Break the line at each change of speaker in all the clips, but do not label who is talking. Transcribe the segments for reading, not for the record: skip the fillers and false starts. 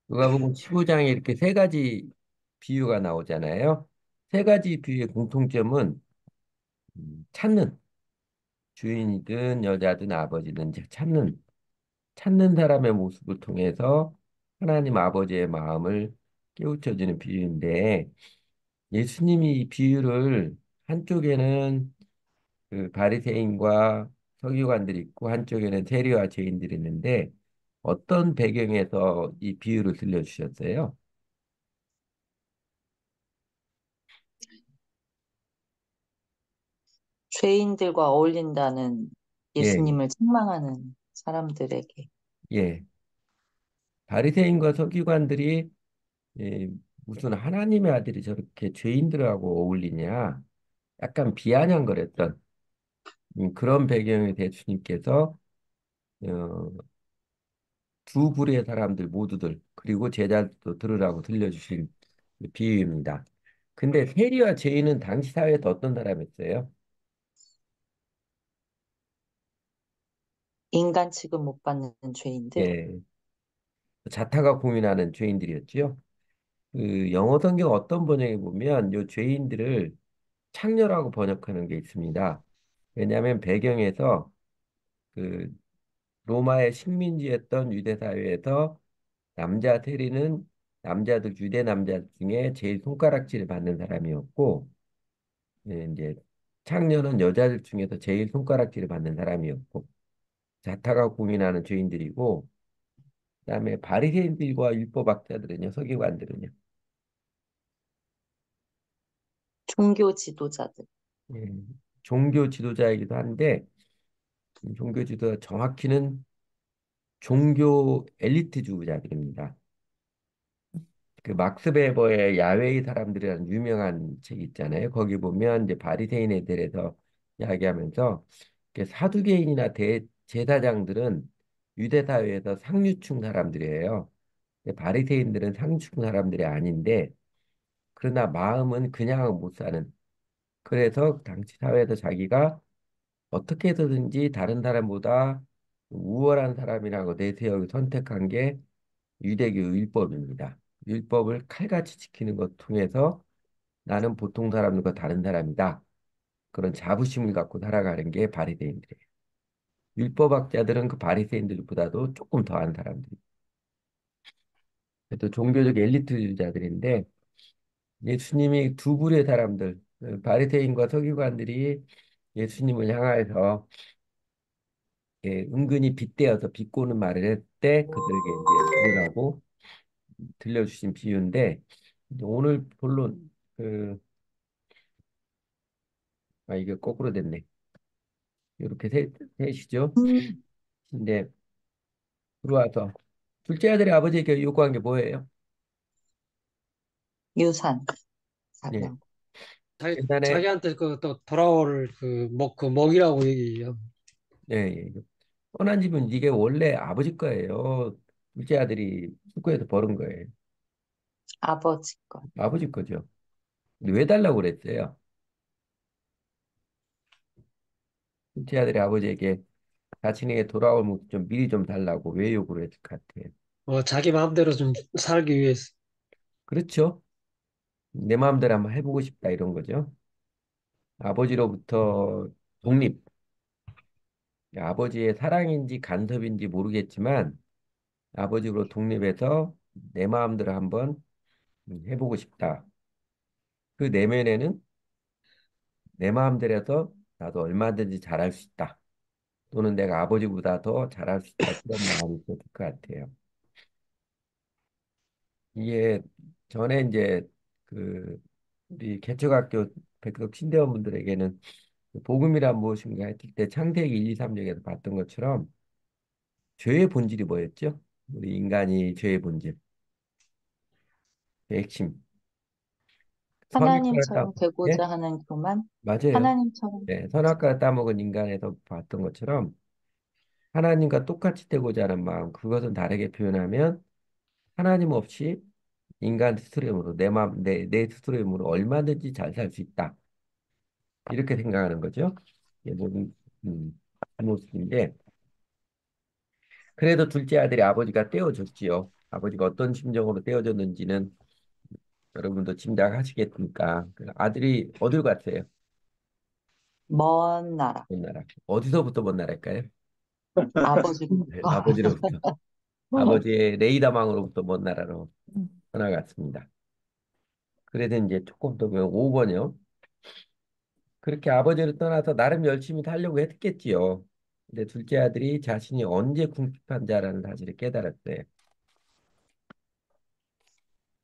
누가복음 15장에 이렇게 세 가지 비유가 나오잖아요. 세 가지 비유의 공통점은 찾는 주인이든 여자든 아버지든 찾는 사람의 모습을 통해서 하나님 아버지의 마음을 깨우쳐주는 비유인데 예수님이 이 비유를 한쪽에는 그 바리새인과 서기관들이 있고 한쪽에는 세리와 죄인들이 있는데 어떤 배경에서 이 비유를 들려주셨어요?
죄인들과 어울린다는
예,
예수님을 책망하는 사람들에게.
예. 바리새인과 서기관들이 예, 무슨 하나님의 아들이 저렇게 죄인들하고 어울리냐 약간 비아냥거렸던 그런 배경의 대주님께서 어, 두 부류의 사람들 모두들 그리고 제자도 들으라고 들려주신 비유입니다. 근데 세리와 죄인은 당시 사회에서 어떤 사람이었어요?
인간 취급 못 받는 죄인들.
예, 자타가 공인하는 죄인들이었죠. 그 영어 성경 어떤 번역에 보면 요 죄인들을 창녀라고 번역하는 게 있습니다. 왜냐하면 배경에서 그 로마의 식민지였던 유대 사회에서 남자 세리는 남자들 유대 남자 중에 제일 손가락질을 받는 사람이었고 이제 창녀는 여자들 중에서 제일 손가락질을 받는 사람이었고 자타가 공인하는 죄인들이고 그다음에 바리새인들과 율법학자들은요 서기관들은요
종교 지도자들.
예, 종교 지도자이기도 한데 종교 지도자 정확히는 종교 엘리트주의자들입니다. 그 막스 베버의 야외의 사람들이라는 유명한 책 있잖아요. 거기 보면 이제 바리새인에 대해서 이야기하면서 사두개인이나 제사장들은 유대 사회에서 상류층 사람들이에요. 근데 바리새인들은 상류층 사람들이 아닌데 그러나 마음은 그냥 못 사는. 그래서 당시 사회에서 자기가 어떻게 해서든지 다른 사람보다 우월한 사람이라고 내세워 선택한 게 유대교 율법입니다. 율법을 칼같이 지키는 것 통해서 나는 보통 사람들과 다른 사람이다. 그런 자부심을 갖고 살아가는 게 바리새인들이에요. 율법학자들은 그 바리새인들보다도 조금 더한 사람들이. 또 종교적 엘리트주의자들인데 예수님이 두 부류의 사람들, 바리새인과 서기관들이 예수님을 향하여서 은근히 빗대어서 비꼬는 말을 할 때 그들에게 이제 들으라고 들려주신 비유인데 오늘 본론 이게 거꾸로 됐네. 이렇게 셋이죠.
음,
근데 들어와서 둘째 아들의 아버지에게 요구한 게 뭐예요?
유산,
예,
사명.
옛날에
자기한테 그 또 돌아올 그 먹이라고 얘기해요.
예, 예. 떠난 집은 이게 원래 아버지 거예요. 둘째 아들이 숙고해서 버는 거예요.
아버지 것.
아버지 거죠. 근데 왜 달라고 그랬어요? 둘째 아들이 아버지에게 자신에게 돌아올 모습 좀 미리 좀 달라고 왜 요구를 했을 것 같아요.
자기 마음대로 좀 살기 위해서.
그렇죠? 내 마음대로 한번 해보고 싶다 이런 거죠. 아버지로부터 독립. 아버지의 사랑인지 간섭인지 모르겠지만 아버지로 독립해서 내 마음대로 한번 해보고 싶다. 그 내면에는 내 마음대로 해서 나도 얼마든지 잘할 수 있다. 또는 내가 아버지보다 더 잘할 수 있다. 그런 마음이 있을 것 같아요. 이게 전에 이제 그 우리 개척학교 백석 신대원분들에게는 복음이란 무엇인가 했을 때 창세기 1, 2, 3장에서 봤던 것처럼 죄의 본질이 뭐였죠? 우리 인간이 죄의 본질, 그 핵심. 선악과를 따,
하나님처럼
예?
되고자 하는 교만,
맞아요.
하나님처럼.
네, 선악과를 따먹은 인간에서 봤던 것처럼 하나님과 똑같이 되고자 하는 마음, 그것은 다르게 표현하면 하나님 없이 인간 스스로의 힘으로 내 마음, 내 스스로의 힘으로 얼마든지 잘 살 수 있다. 이렇게 생각하는 거죠. 이게 모든 그 모습인데 그래도 둘째 아들이 아버지가 떼어줬지요. 아버지가 어떤 심정으로 떼어줬는지는 여러분도 짐작하시겠습니까? 그 아들이 어딜 갔어요?
먼 나라.
먼 나라. 어디서부터 먼 나라일까요? 네,
아버지로부터.
아버지로부터. 아버지의 레이더망으로부터 먼 나라로 떠나갔습니다. 그래서 이제 조금 더 보면 5번이요. 그렇게 아버지를 떠나서 나름 열심히 살려고 했겠지요. 근데 둘째 아들이 자신이 언제 궁핍한 자라는 사실을 깨달았어요.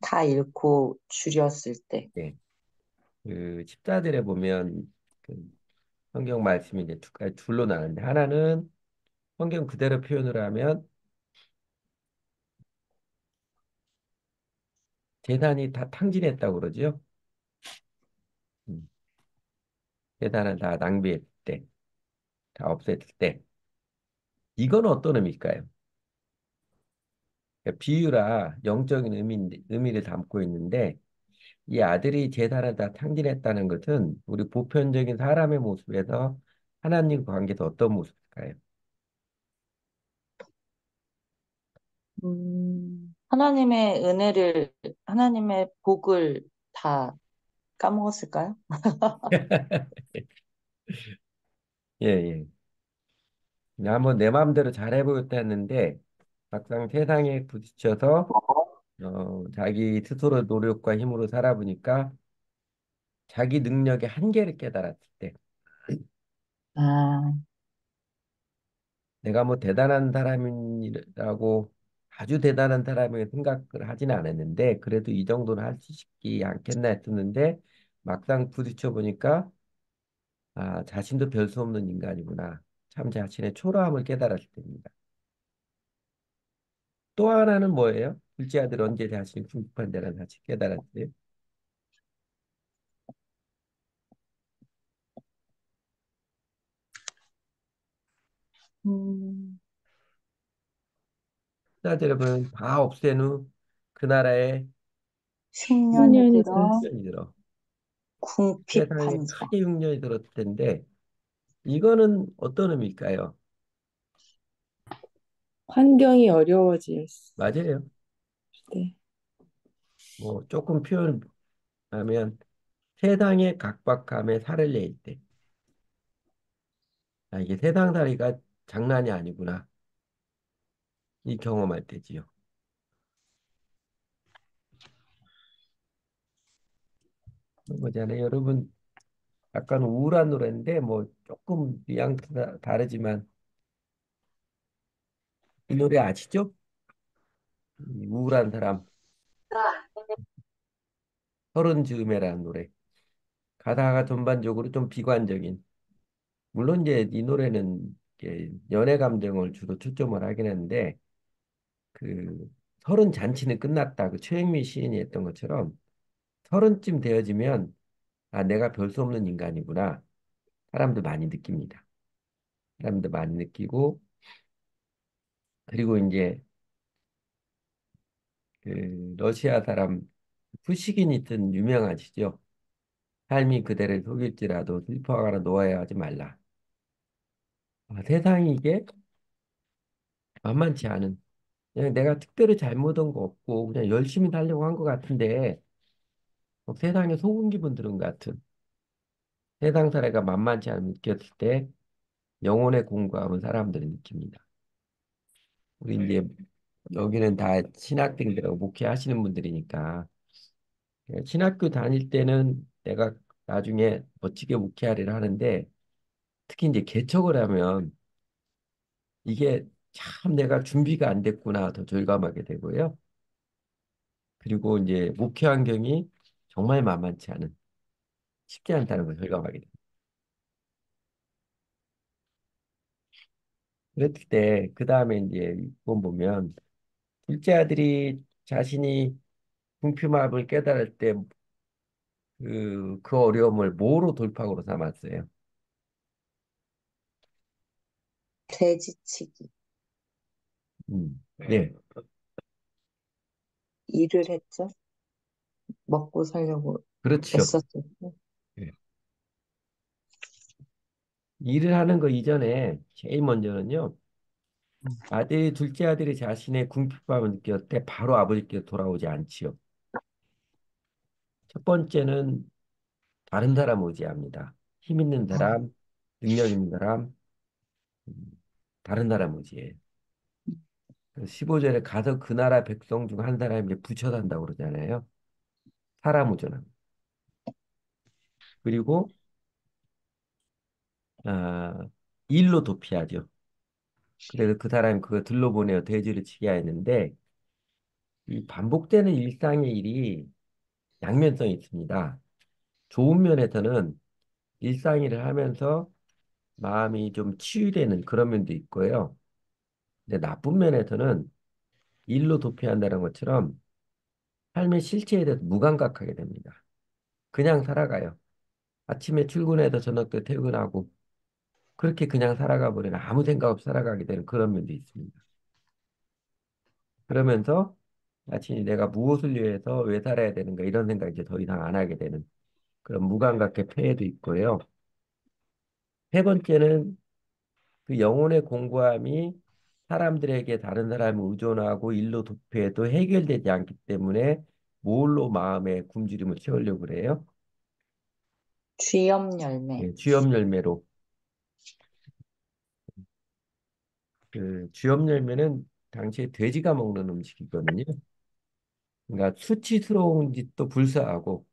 다 잃고 줄였을 때.
예. 그 십자들에 보면 그 성경 말씀이 이제 두 가지 둘로 나는데 하나는 성경 그대로 표현을 하면 재단이 다 탕진했다고 그러죠. 음, 재단은 다 낭비했을 때, 다 없앴을 때. 이건 어떤 의미일까요? 그러니까 비유라 영적인 의미를 담고 있는데 이 아들이 재단을 다 탕진했다는 것은 우리 보편적인 사람의 모습에서 하나님과 관계에서 어떤 모습일까요?
하나님의 은혜를, 하나님의 복을 다 까먹었을까요?
예, 예. 한번 내 마음대로 잘해보겠다 했는데 막상 세상에 부딪혀서 자기 스스로 노력과 힘으로 살아보니까 자기 능력의 한계를 깨달았을 때
아,
내가 뭐 대단한 사람이라고 아주 대단한 사람이 생각을 하지는 않았는데 그래도 이 정도는 할 수 있지 않겠나 했었는데 막상 부딪혀 보니까 아, 자신도 별 수 없는 인간이구나. 참 자신의 초라함을 깨달았을 때입니다. 또 하나는 뭐예요? 둘째 아들 언제 자신이 궁핍한다는 사실 깨달았어요?
음,
여러분 다 없앤 후 그 나라에
10년이
10년이
들어
들었어요.
흉년이 들어 세상에
궁핍한 자.
크게 흉년이 들었을 텐데 이거는 어떤 의미일까요?
환경이 어려워질
맞아요.
때.
뭐 조금 표현하면 세상의 각박함에 살을 낼 때, 아, 이게 세상살이가 장난이 아니구나. 이 경험할 때지요. 그런 거잖아요. 여러분, 약간 우울한 노래인데, 뭐, 조금 뉘앙스가 다르지만, 이 노래 아시죠? 이 우울한 사람, 서른 즈음에라는 노래. 가사가 전반적으로 좀 비관적인. 물론 이제 이 노래는 이렇게 연애 감정을 주로 초점을 하긴 했는데, 그, 서른 잔치는 끝났다. 그 최영미 시인이 했던 것처럼, 서른쯤 되어지면, 아, 내가 별 수 없는 인간이구나. 사람들 많이 느낍니다. 사람들 많이 느끼고, 그리고 이제 그 러시아 사람 푸시긴이든 유명하시죠. 삶이 그대를 속일지라도 슬퍼하거나 노아해하지 말라. 아, 세상이 이게 만만치 않은. 그냥 내가 특별히 잘못한 거 없고 그냥 열심히 살려고 한 것 같은데 세상에 속은 기분 들은 것 같은 세상 사례가 만만치 않은 느꼈을 때 영혼의 공고함을 사람들이 느낍니다. 우리 이제 여기는 다 신학생들하고 목회하시는 분들이니까 신학교 다닐 때는 내가 나중에 멋지게 목회하리라 하는데 특히 이제 개척을 하면 이게 참 내가 준비가 안 됐구나 더 절감하게 되고요. 그리고 이제 목회 환경이 정말 만만치 않은 쉽지 않다는 걸 절감하게 됩니다. 그랬을 때 그 다음에 이제 이번 보면 둘째 아들이 자신이 궁핍함을 깨달을 때 그 어려움을 뭐로 돌파구로 삼았어요?
돼지치기.
네,
일을 했죠. 먹고 살려고
그렇죠.
애썼죠.
네. 일을 하는 거 이전에 제일 먼저는요. 둘째 아들이 자신의 궁핍함을 느꼈을 때 바로 아버지께 돌아오지 않지요. 첫 번째는 다른 사람 의지합니다. 힘 있는 사람, 능력 있는 사람, 음, 다른 사람 의지예요. 15절에 가서 그 나라 백성 중 한 사람이 이제 부처 산다고 그러잖아요. 사람 의존합니다. 그리고 아, 일로 도피하죠. 그래서 그 사람이 그거 들러보내어 대지를 치게 했는데 이 반복되는 일상의 일이 양면성이 있습니다. 좋은 면에서는 일상일을 하면서 마음이 좀 치유되는 그런 면도 있고요. 근데 나쁜 면에서는 일로 도피한다는 것처럼 삶의 실체에 대해서 무감각하게 됩니다. 그냥 살아가요. 아침에 출근해서 저녁 때 퇴근하고 그렇게 그냥 살아가 버리는 아무 생각 없이 살아가게 되는 그런 면도 있습니다. 그러면서 자신이 내가 무엇을 위해서 왜 살아야 되는가 이런 생각 이제 더 이상 안 하게 되는 그런 무감각의 폐해도 있고요. 세 번째는 그 영혼의 공고함이 사람들에게 다른 사람을 의존하고 일로 도피해도 해결되지 않기 때문에 뭘로 마음의 굶주림을 채우려고 그래요?
쥐염 열매.
예, 쥐염 열매로. 그 쥐염 열매는 당시에 돼지가 먹는 음식이거든요. 그러니까 수치스러운 짓도 불사하고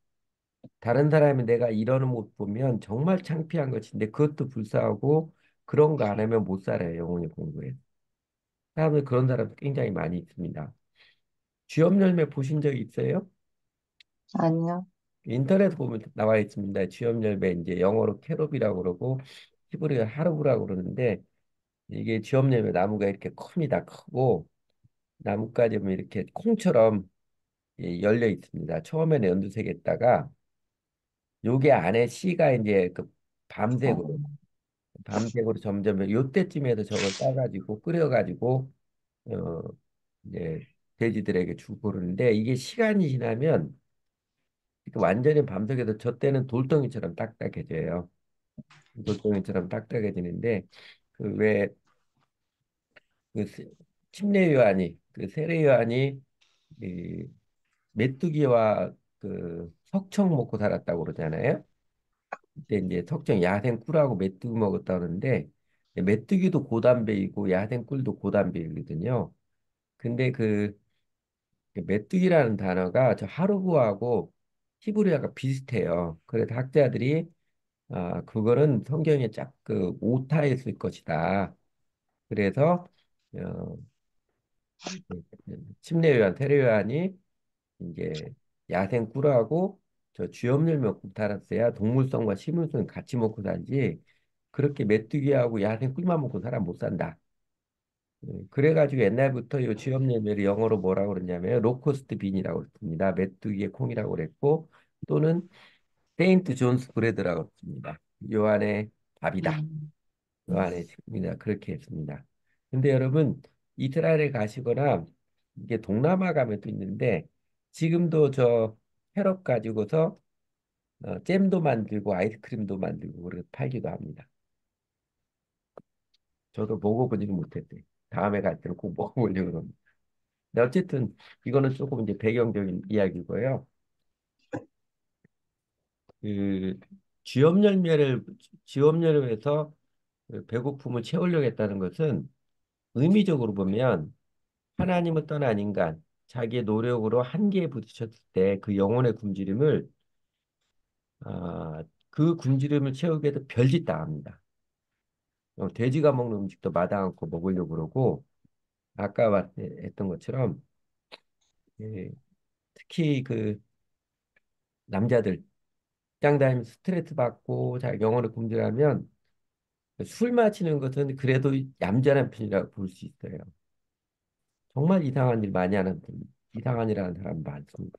다른 사람이 내가 이러는 모습 보면 정말 창피한 것인데 그것도 불사하고 그런 거 안 하면 못 살아요. 영혼의 공부에. 사람들 그런 사람 굉장히 많이 있습니다. 쥐염 열매 보신 적 있어요?
아니요.
인터넷 보면 나와 있습니다. 쥐염 열매 이제 영어로 캐롭이라고 그러고 히브리어 하르브라고 그러는데 이게 쥐염 열매 나무가 이렇게 큽니다. 크고 나뭇가지 보면 이렇게 콩처럼 열려 있습니다. 처음에는 연두색에다가 요게 안에 씨가 이제 그
어,
밤색으로 밤색으로 점점 요때쯤에서 저걸 따가지고 끓여가지고 어 이제 돼지들에게 주고 그러는데 이게 시간이 지나면 이렇게 완전히 밤속에서 저 때는 돌덩이처럼 딱딱해져요. 돌덩이처럼 딱딱해지는데 그왜그 침례 요한이 그 세례 요한이 이 메뚜기와 그 석청 먹고 살았다고 그러잖아요. 그때 이제 석청 야생 꿀하고 메뚜기 먹었다 그러는데 메뚜기도 고단백이고 야생 꿀도 고단백이거든요. 근데 그 메뚜기라는 단어가 저 하루부하고 히브리어가 비슷해요. 그래서 학자들이 그거는 성경에 짝 그 오타에 쓸 것이다. 그래서 어, 침례요한, 테레요한이 이제 야생 꿀하고 저 쥐염을 먹고 살았어야 동물성과 식물성 같이 먹고 살지. 그렇게 메뚜기하고 야생 꿀만 먹고 사람 못 산다. 그래가지고 옛날부터 이 쥐염 열매를 영어로 뭐라고 그러냐면 로코스트 빈이라고 그랬습니다. 메뚜기의 콩이라고 그랬고 또는 세인트 존스 브레드라고 그랬습니다. 요한의 밥이다.
음,
요한의 식품이다. 그렇게 했습니다. 근데 여러분 이스라엘에 가시거나 이게 동남아 가면 또 있는데 지금도 저 캐럿 가지고서 잼도 만들고 아이스크림도 만들고 그렇게 팔기도 합니다. 저도 먹어보지는 못했대요. 다음에 갈 때는 꼭 먹어보려고 합니다. 근데 어쨌든 이거는 조금 이제 배경적인 이야기고요. 그 쥐염열매에서 그 배고픔을 채우려고 했다는 것은 의미적으로 보면 하나님을 떠난 인간, 자기의 노력으로 한계에 부딪혔을 때 그 영혼의 굶주림을 그 굶주림을 채우기 위해서 별짓 다 합니다. 돼지가 먹는 음식도 마다 않고 먹으려고 그러고 아까 했던 것처럼 예, 특히 그 남자들 직장 다니면서 스트레스 받고 자 영혼을 굶주리면 술 마시는 것은 그래도 얌전한 편이라고 볼 수 있어요. 정말 이상한 일 많이 하는 분, 이상한 일 하는 사람 많습니다.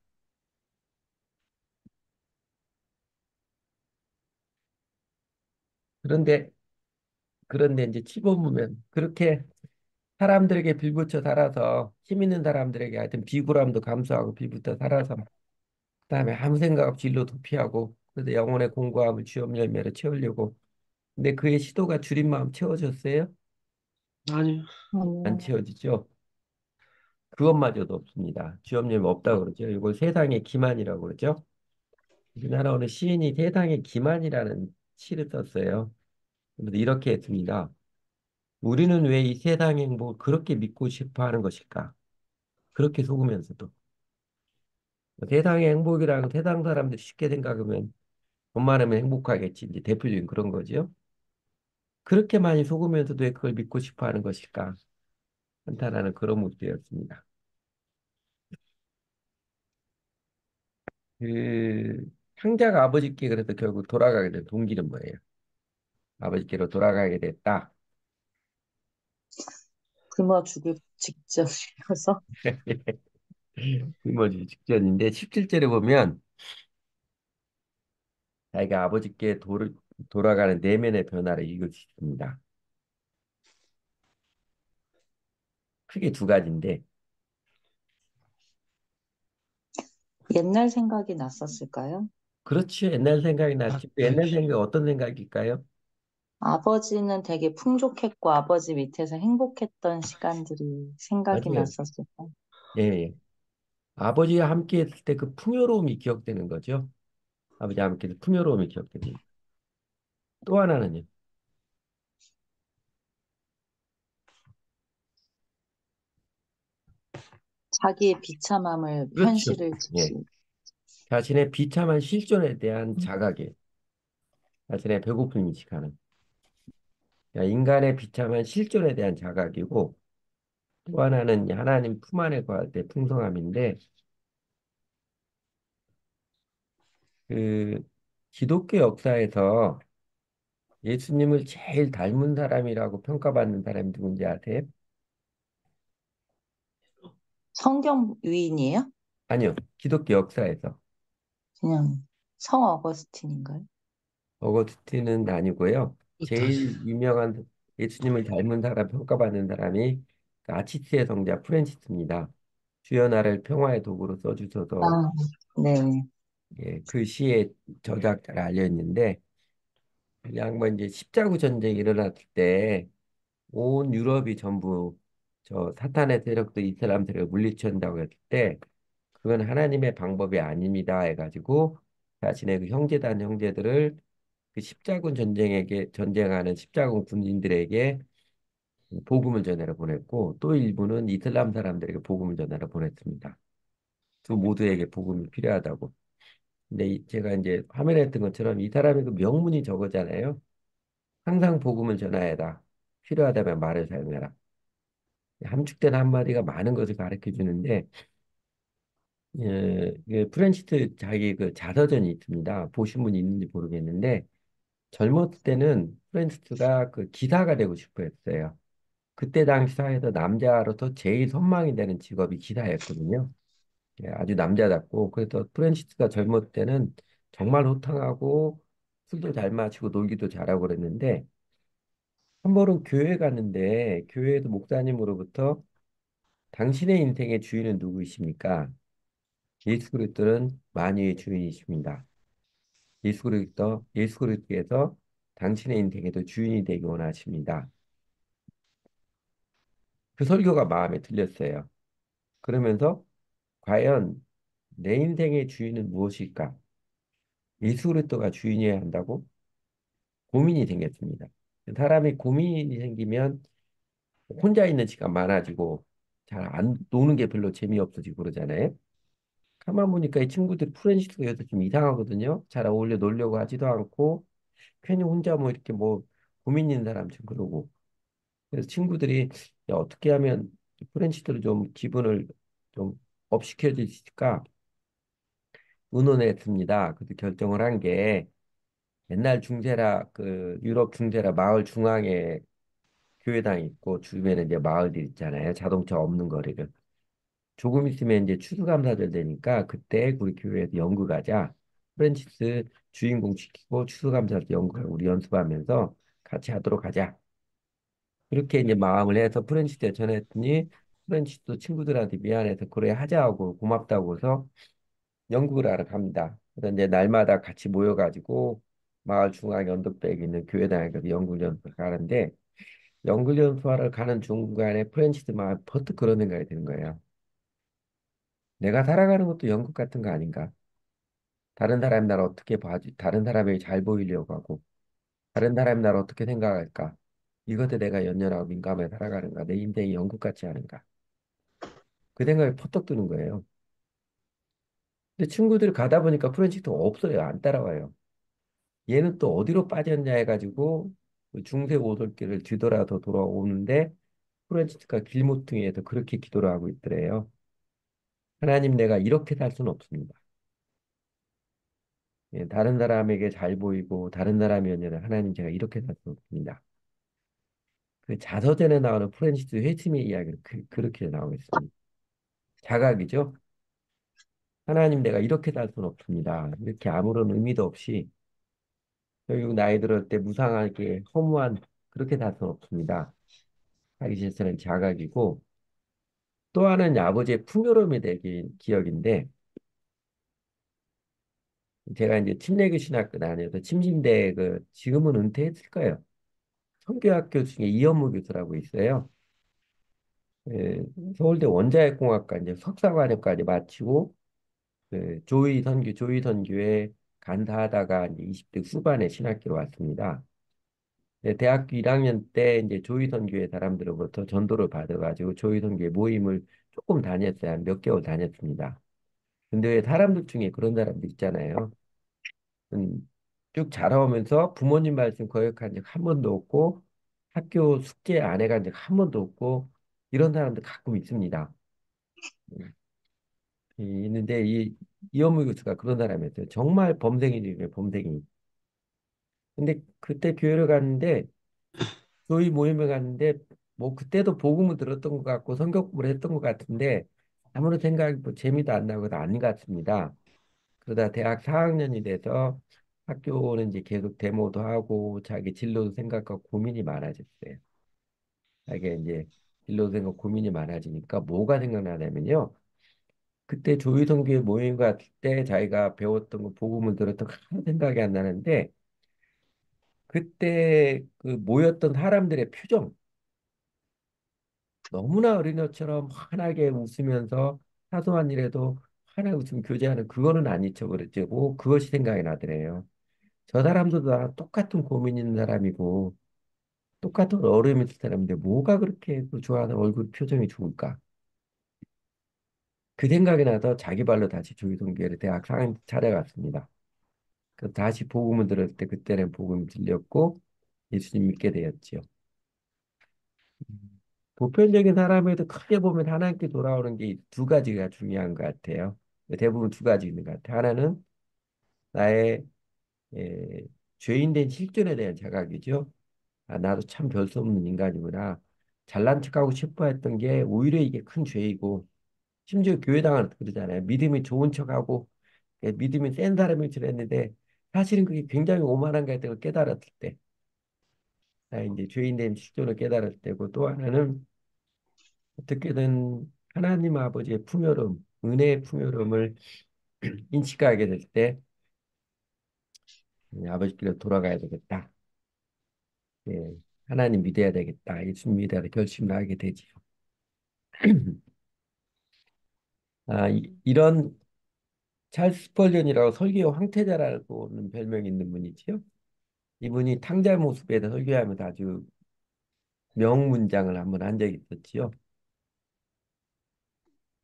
그런데 그런데 이제 치보면 그렇게 사람들에게 빌붙여 살아서 힘 있는 사람들에게 하여튼 비굴함도 감수하고 빌붙어 살아서 그다음에 아무 생각 없이 일로 도피하고 그래서 영혼의 공고함을 주염 열매로 채우려고 근데 그의 시도가 줄인 마음 채워졌어요?
아니요.
안
아니요.
채워지죠? 그것마저도 없습니다. 주엽님이 없다 그러죠. 이걸 세상의 기만이라고 그러죠. 우리나라 어느 시인이 세상의 기만이라는 시를 썼어요. 그래서 이렇게 했습니다. 우리는 왜 이 세상의 행복을 그렇게 믿고 싶어 하는 것일까? 그렇게 속으면서도. 세상의 행복이라는 세상 사람들이 쉽게 생각하면 돈많으면 행복하겠지. 이제 대표적인 그런 거죠. 그렇게 많이 속으면서도 왜 그걸 믿고 싶어 하는 것일까? 한탄하는 그런 모습이었습니다. 그 창자가 아버지께 그래서 결국 돌아가게 된 동기는 뭐예요? 아버지께로 돌아가게 됐다.
굶어 죽을 직전이어서.
굶어지 직전인데 17절에 보면 자기가 아버지께 돌아가는 내면의 변화를 읽을 수 있습니다. 크게 두 가지인데
옛날 생각이 났었을까요?
그렇지 옛날 생각이 났지. 옛날
맞,
생각 어떤 생각일까요?
아버지는 되게 풍족했고 아버지 밑에서 행복했던 시간들이 생각이
맞아요.
났었을까요?
예, 예. 아버지와 함께 했을 때 그 풍요로움이 기억되는 거죠. 아버지와 함께 해서 풍요로움이 기억됩니다. 또 하나는요.
자기의 비참함을
그렇죠.
현실을
예.
직시.
자신의 비참한 실존에 대한 자각에 자신의 배고픔 인식하는 그러니까 인간의 비참한 실존에 대한 자각이고 또 하나는 하나님 품 안에 거할 때 풍성함인데 그 기독교 역사에서 예수님을 제일 닮은 사람이라고 평가받는 사람이 누군지 아세요?
성경 위인이에요?
아니요. 기독교 역사에서
그냥 성 어거스틴인가요?
어거스틴은 아니고요.
다시.
제일 유명한 예수님을 닮은 사람 평가받는 사람이 그 아치스의 성자 프란치스입니다. 주여 나를 평화의 도구로
아,
써주셔서
네.
예, 그 시의 저작자가 알려 있는데 이 양반 이제 십자군 전쟁이 일어났을 때 온 유럽이 전부 저 사탄의 세력도 이슬람 세력을 물리친다고 했을 때 그건 하나님의 방법이 아닙니다 해가지고 자신의 그 형제단 형제들을 그 십자군 전쟁에게 전쟁하는 십자군 군인들에게 복음을 전해러 보냈고 또 일부는 이슬람 사람들에게 복음을 전해러 보냈습니다. 두 모두에게 복음이 필요하다고. 근데 제가 이제 화면에 했던 것처럼 이 사람의 그 명문이 저거잖아요. 항상 복음을 전하여라. 필요하다면 말을 사용해라. 함축된 한마디가 많은 것을 가르쳐 주는데 프렌시트 자기 그 자서전이 있습니다. 보신 분이 있는지 모르겠는데 젊었을 때는 프렌시트가 그 기사가 되고 싶어 했어요. 그때 당시 사회에서 남자로서 제일 선망이 되는 직업이 기사였거든요. 예, 아주 남자답고 그래서 프렌시스가 젊을 때는 정말 호탕하고 술도 잘 마시고 놀기도 잘하고 그랬는데 한 번은 교회 갔는데 교회에서 목사님으로부터 당신의 인생의 주인은 누구이십니까? 예수 그리스도는 만유의 주인이십니다. 예수 그리스도께서 당신의 인생에도 주인이 되기 원하십니다. 그 설교가 마음에 들렸어요. 그러면서 과연 내 인생의 주인은 무엇일까? 예수 그리스도가 주인이어야 한다고 고민이 생겼습니다. 사람이 고민이 생기면 혼자 있는 시간 많아지고 잘 안 노는 게 별로 재미없어지고 그러잖아요. 가만 보니까 이 친구들 프렌시스가 요새 좀 이상하거든요. 잘 어울려 놀려고 하지도 않고 괜히 혼자 뭐 이렇게 뭐 고민 있는 사람처럼 그러고 그래서 친구들이 야, 어떻게 하면 프렌시스를 좀 기분을 좀 업시켜 줄 수 있을까 의논했습니다. 그래서 결정을 한 게 옛날 중세라 그 유럽 중세라 마을 중앙에 교회당이 있고 주변에 이제 마을들 있잖아요. 자동차 없는 거리를. 조금 있으면 이제 추수감사절 되니까 그때 우리 교회에서 연구 가자. 프랜시스 주인공 시키고 추수감사절 연구 우리 연습하면서 같이 하도록 하자. 그렇게 이제 마음을 해서 프랜시스에 전했더니 프랜시스도 친구들한테 미안해서 그래 하자고 고맙다고 해서 연구를 하러 갑니다. 그래서 이제 날마다 같이 모여가지고 마을 중앙 언덕배에 있는 교회당에 가서 연구 연습을 하는데 연구연수하러 가는 중간에 프렌치도 막 퍼뜩 그런 생각이 드는 거예요. 내가 살아가는 것도 연극 같은 거 아닌가? 다른 사람이 나를 어떻게 봐주, 다른 사람이 잘 보이려고 하고, 다른 사람이 나를 어떻게 생각할까? 이것에 내가 연연하고 민감해 살아가는가? 내 인생이 연극 같지 않은가? 그 생각이 퍼뜩 드는 거예요. 근데 친구들 가다 보니까 프렌치도 없어요. 안 따라와요. 얘는 또 어디로 빠졌냐 해가지고 그 중세 오솔길을 뒤돌아서 돌아오는데 프렌치스가 길모퉁이에서 그렇게 기도를 하고 있더래요. 하나님, 내가 이렇게 살 수는 없습니다. 예, 다른 사람에게 잘 보이고 다른 사람이 아니라 하나님, 제가 이렇게 살 수 없습니다. 그 자서전에 나오는 프렌시스 회심의 이야기는 그렇게 나오고 있습니다. 자각이죠. 하나님, 내가 이렇게 살 수는 없습니다. 이렇게 아무런 의미도 없이 결국 나이 들을 때 무상하게 허무한 그렇게 살 수는 없습니다. 하기 싫다는 자각이고, 또 하나는 아버지의 풍요로움에 대한 기억인데, 제가 이제 침례교 신학교 다녀서 침신대 그 지금은 은퇴했을 거예요. 성교학교 중에 이현무 교수라고 있어요. 예, 서울대 원자핵공학과 이제 석사과정까지 마치고 조의 선교에 간사하다가 이제 20대 후반에 신학교로 왔습니다. 네, 대학교 1학년 때 이제 조의 선교회 사람들로부터 전도를 받아가지고 조의 선교회 모임을 조금 다녔어요. 한 몇 개월 다녔습니다. 근데 왜 사람들 중에 그런 사람들 있잖아요. 쭉 자라오면서 부모님 말씀 거역한 적 한 번도 없고 학교 숙제 안 해간 적 한 번도 없고 이런 사람들 가끔 있습니다. 음, 있는데 이 이현무 교수가 그런 사람이었어요. 정말 범생이 중에 범생이. 근데 그때 교회를 갔는데 교회 모임에 갔는데 뭐 그때도 복음을 들었던 것 같고 성경 공부를 했던 것 같은데 아무런 생각이 뭐 재미도 안 나고 안 갔습니다. 그러다 대학 4학년이 돼서 학교는 이제 계속 데모도 하고 자기 진로도 생각하고 고민이 많아졌어요. 자기 이제 진로 생각 고민이 많아지니까 뭐가 생각나냐면요. 그때 조희동교회 모임 갔을 때 자기가 배웠던 거 복음을 들었던 거 하나도 생각이 안 나는데 그때 그 모였던 사람들의 표정 너무나 어린애처럼 환하게 웃으면서 사소한 일에도 환하게 웃으면 교제하는 그거는 안 잊혀버렸죠. 뭐 그것이 생각이 나더래요. 저 사람도 다 똑같은 고민 있는 사람이고 똑같은 어려움 있는 사람인데 뭐가 그렇게 그 좋아하는 얼굴 표정이 좋을까? 그 생각이 나서 자기 발로 다시 조기동교회를 대학 상임 찾아갔습니다. 그 다시 복음을 들었을 때 그때는 복음 들렸고 예수님 믿게 되었지요. 보편적인 사람에도 크게 보면 하나님께 돌아오는 게 두 가지가 중요한 것 같아요. 대부분 두 가지 있는 것 같아요. 하나는 나의 에, 죄인 된 실존에 대한 자각이죠. 아, 나도 참 별 수 없는 인간이구나. 잘난 척하고 싶어 했던 게 오히려 이게 큰 죄이고, 심지어 교회당은 그러잖아요. 믿음이 좋은 척하고, 믿음이 센 사람이 저랬는데, 사실은 그게 굉장히 오만한 것을 깨달았을 때, 나 이제 죄인된 실존을 깨달을 때고, 또 하나는 어떻게든 하나님 아버지의 풍요로움, 은혜의 풍요로움을 인식하게 될 때, 아버지께로 돌아가야 되겠다. 예, 하나님 믿어야 되겠다. 예수 믿어야 돼. 결심을 하게 되지요. 아, 이런 찰스 스펄전이라고 설교 황태자라고는 별명이 있는 분이지요. 이분이 탕자 모습에서 설교하면서 아주 명문장을 한번 한 적이 있었지요.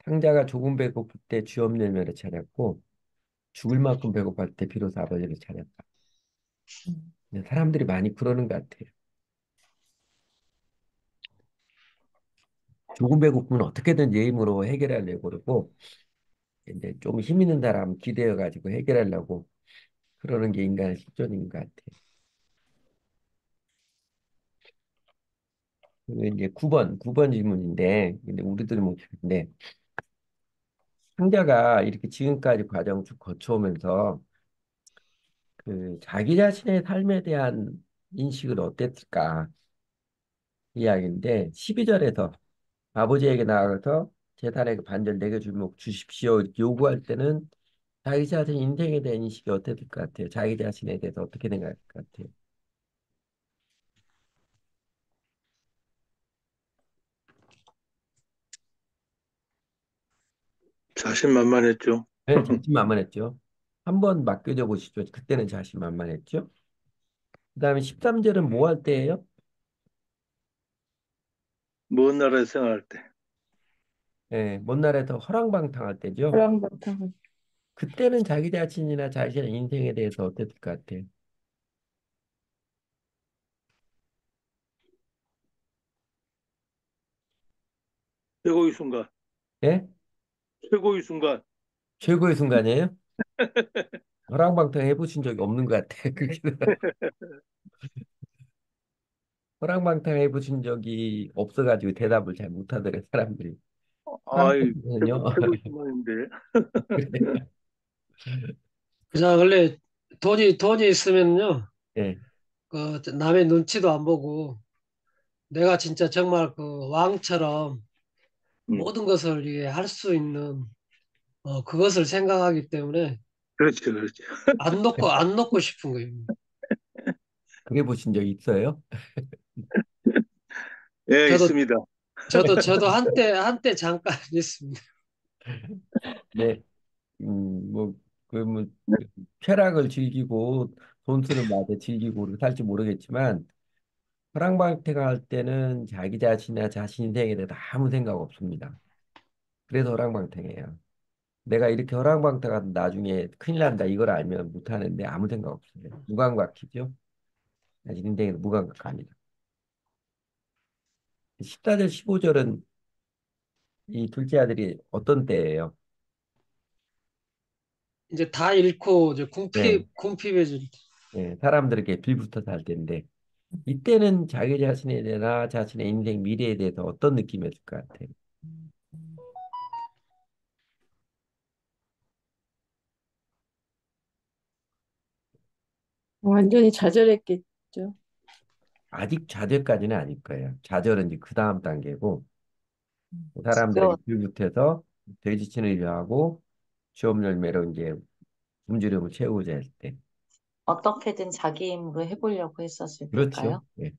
탕자가 조금 배고플 때 주 없는 열매를 찾았고 죽을 만큼 배고플 때 비로소 아버지를 찾았다. 근데 사람들이 많이 그러는 것 같아요. 조금 배고프면 어떻게든 내 힘으로 해결하려고 그러고 이제 좀 힘 있는 사람 기대어 가지고 해결하려고 그러는 게 인간의 실존인 것 같아요. 그리고 이제 9번 질문인데 근데 우리들은 뭐 근데 상자가 이렇게 지금까지 과정 쭉 거쳐오면서 그 자기 자신의 삶에 대한 인식은 어땠을까 이야기인데 12절에서 아버지에게 나아가서 재산의 그 반절 내게 주십시오 이렇게 요구할 때는 자기 자신 인생에 대한 인식이 어땠을 것 같아요? 자기 자신에 대해서 어떻게 생각할 것 같아요?
자신만만했죠.
네, 자신만만했죠. 한번 맡겨줘 보시죠. 그때는 자신만만했죠. 그다음에 13절은 뭐 할 때예요?
먼 나라에 생활할 때.
네, 먼 나라에서 허랑방탕할 때죠.
호랑방탕.
그때는 자기 자신이나 자신의 인생에 대해서 어땠을 것 같아요?
최고의 순간.
예?
최고의 순간.
최고의 순간이에요? 허랑방탕 해보신 적이 없는 것 같아요. 허랑방탕 해보신 적이 없어가지고 대답을 잘 못하더래, 사람들이.
아이,
허랑방탕은요?
최고의 순간인데.
자, 원래 돈이 있으면요,
예,
그 남의 눈치도 안 보고 내가 진짜 정말 그 왕처럼
음,
모든 것을 할 수 있는 그것을 생각하기 때문에
그렇죠, 그렇죠.
안 놓고 싶은 거예요.
그래 보신 적 있어요?
예,
저도
있습니다.
저도 한때 잠깐 있습니다.
네, 뭐, 뭐, 쾌락을 즐기고 돈 쓰는 맛에 즐기고 살지 모르겠지만, 허랑방탕 할 때는 자기 자신이나 자신 인생에 대해서 아무 생각 없습니다. 그래서 허랑방탕해요. 내가 이렇게 허랑방탕하면 나중에 큰일 난다 이걸 알면 못하는데 아무 생각 없어요. 무감각이죠. 자신 인생에 무감각합니다. 14절, 15절은 이 둘째 아들이 어떤 때예요?
이제 다 잃고 이제
네,
궁핍해질 때.
네, 사람들에게 빌붙어 살 때인데 이때는 자기 자신에 대해서 자신의 인생 미래에 대해서 어떤 느낌이었을 것 같아요?
완전히 좌절했겠죠.
아직 좌절까지는 아닐 거예요. 좌절은 이제 그 다음 단계고
지겨워.
사람들에게 빌붙어서 돼지친을 위하고 주업 열매로 이제 굶주림을 채우고자 할 때.
어떻게든 자기 힘으로 해보려고 했었을
그렇죠.
때일까요?
예.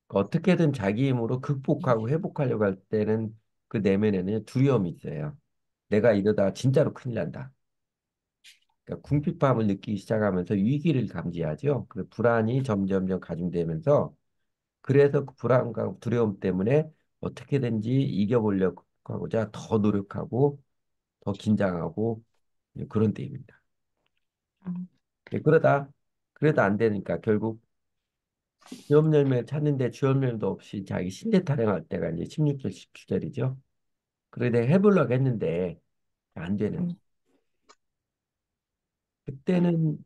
어떻게든 자기 힘으로 극복하고 회복하려고 할 때는 그 내면에는 두려움이 있어요. 내가 이러다가 진짜로 큰일 난다. 그러니까 궁핍함을 느끼기 시작하면서 위기를 감지하죠. 그 불안이 점점점 가중되면서 그래서 그 불안과 두려움 때문에 어떻게든지 이겨보려고 하고자 더 노력하고 더 긴장하고 그런 때입니다.
음.
예, 그러다 안 되니까 결국 주업 열매 찾는데 주업 열매도 없이 자기 신뢰 타령할 때가 이제 16절, 17절이죠. 그러다 해보려고 했는데 안 되는.
음.
그때는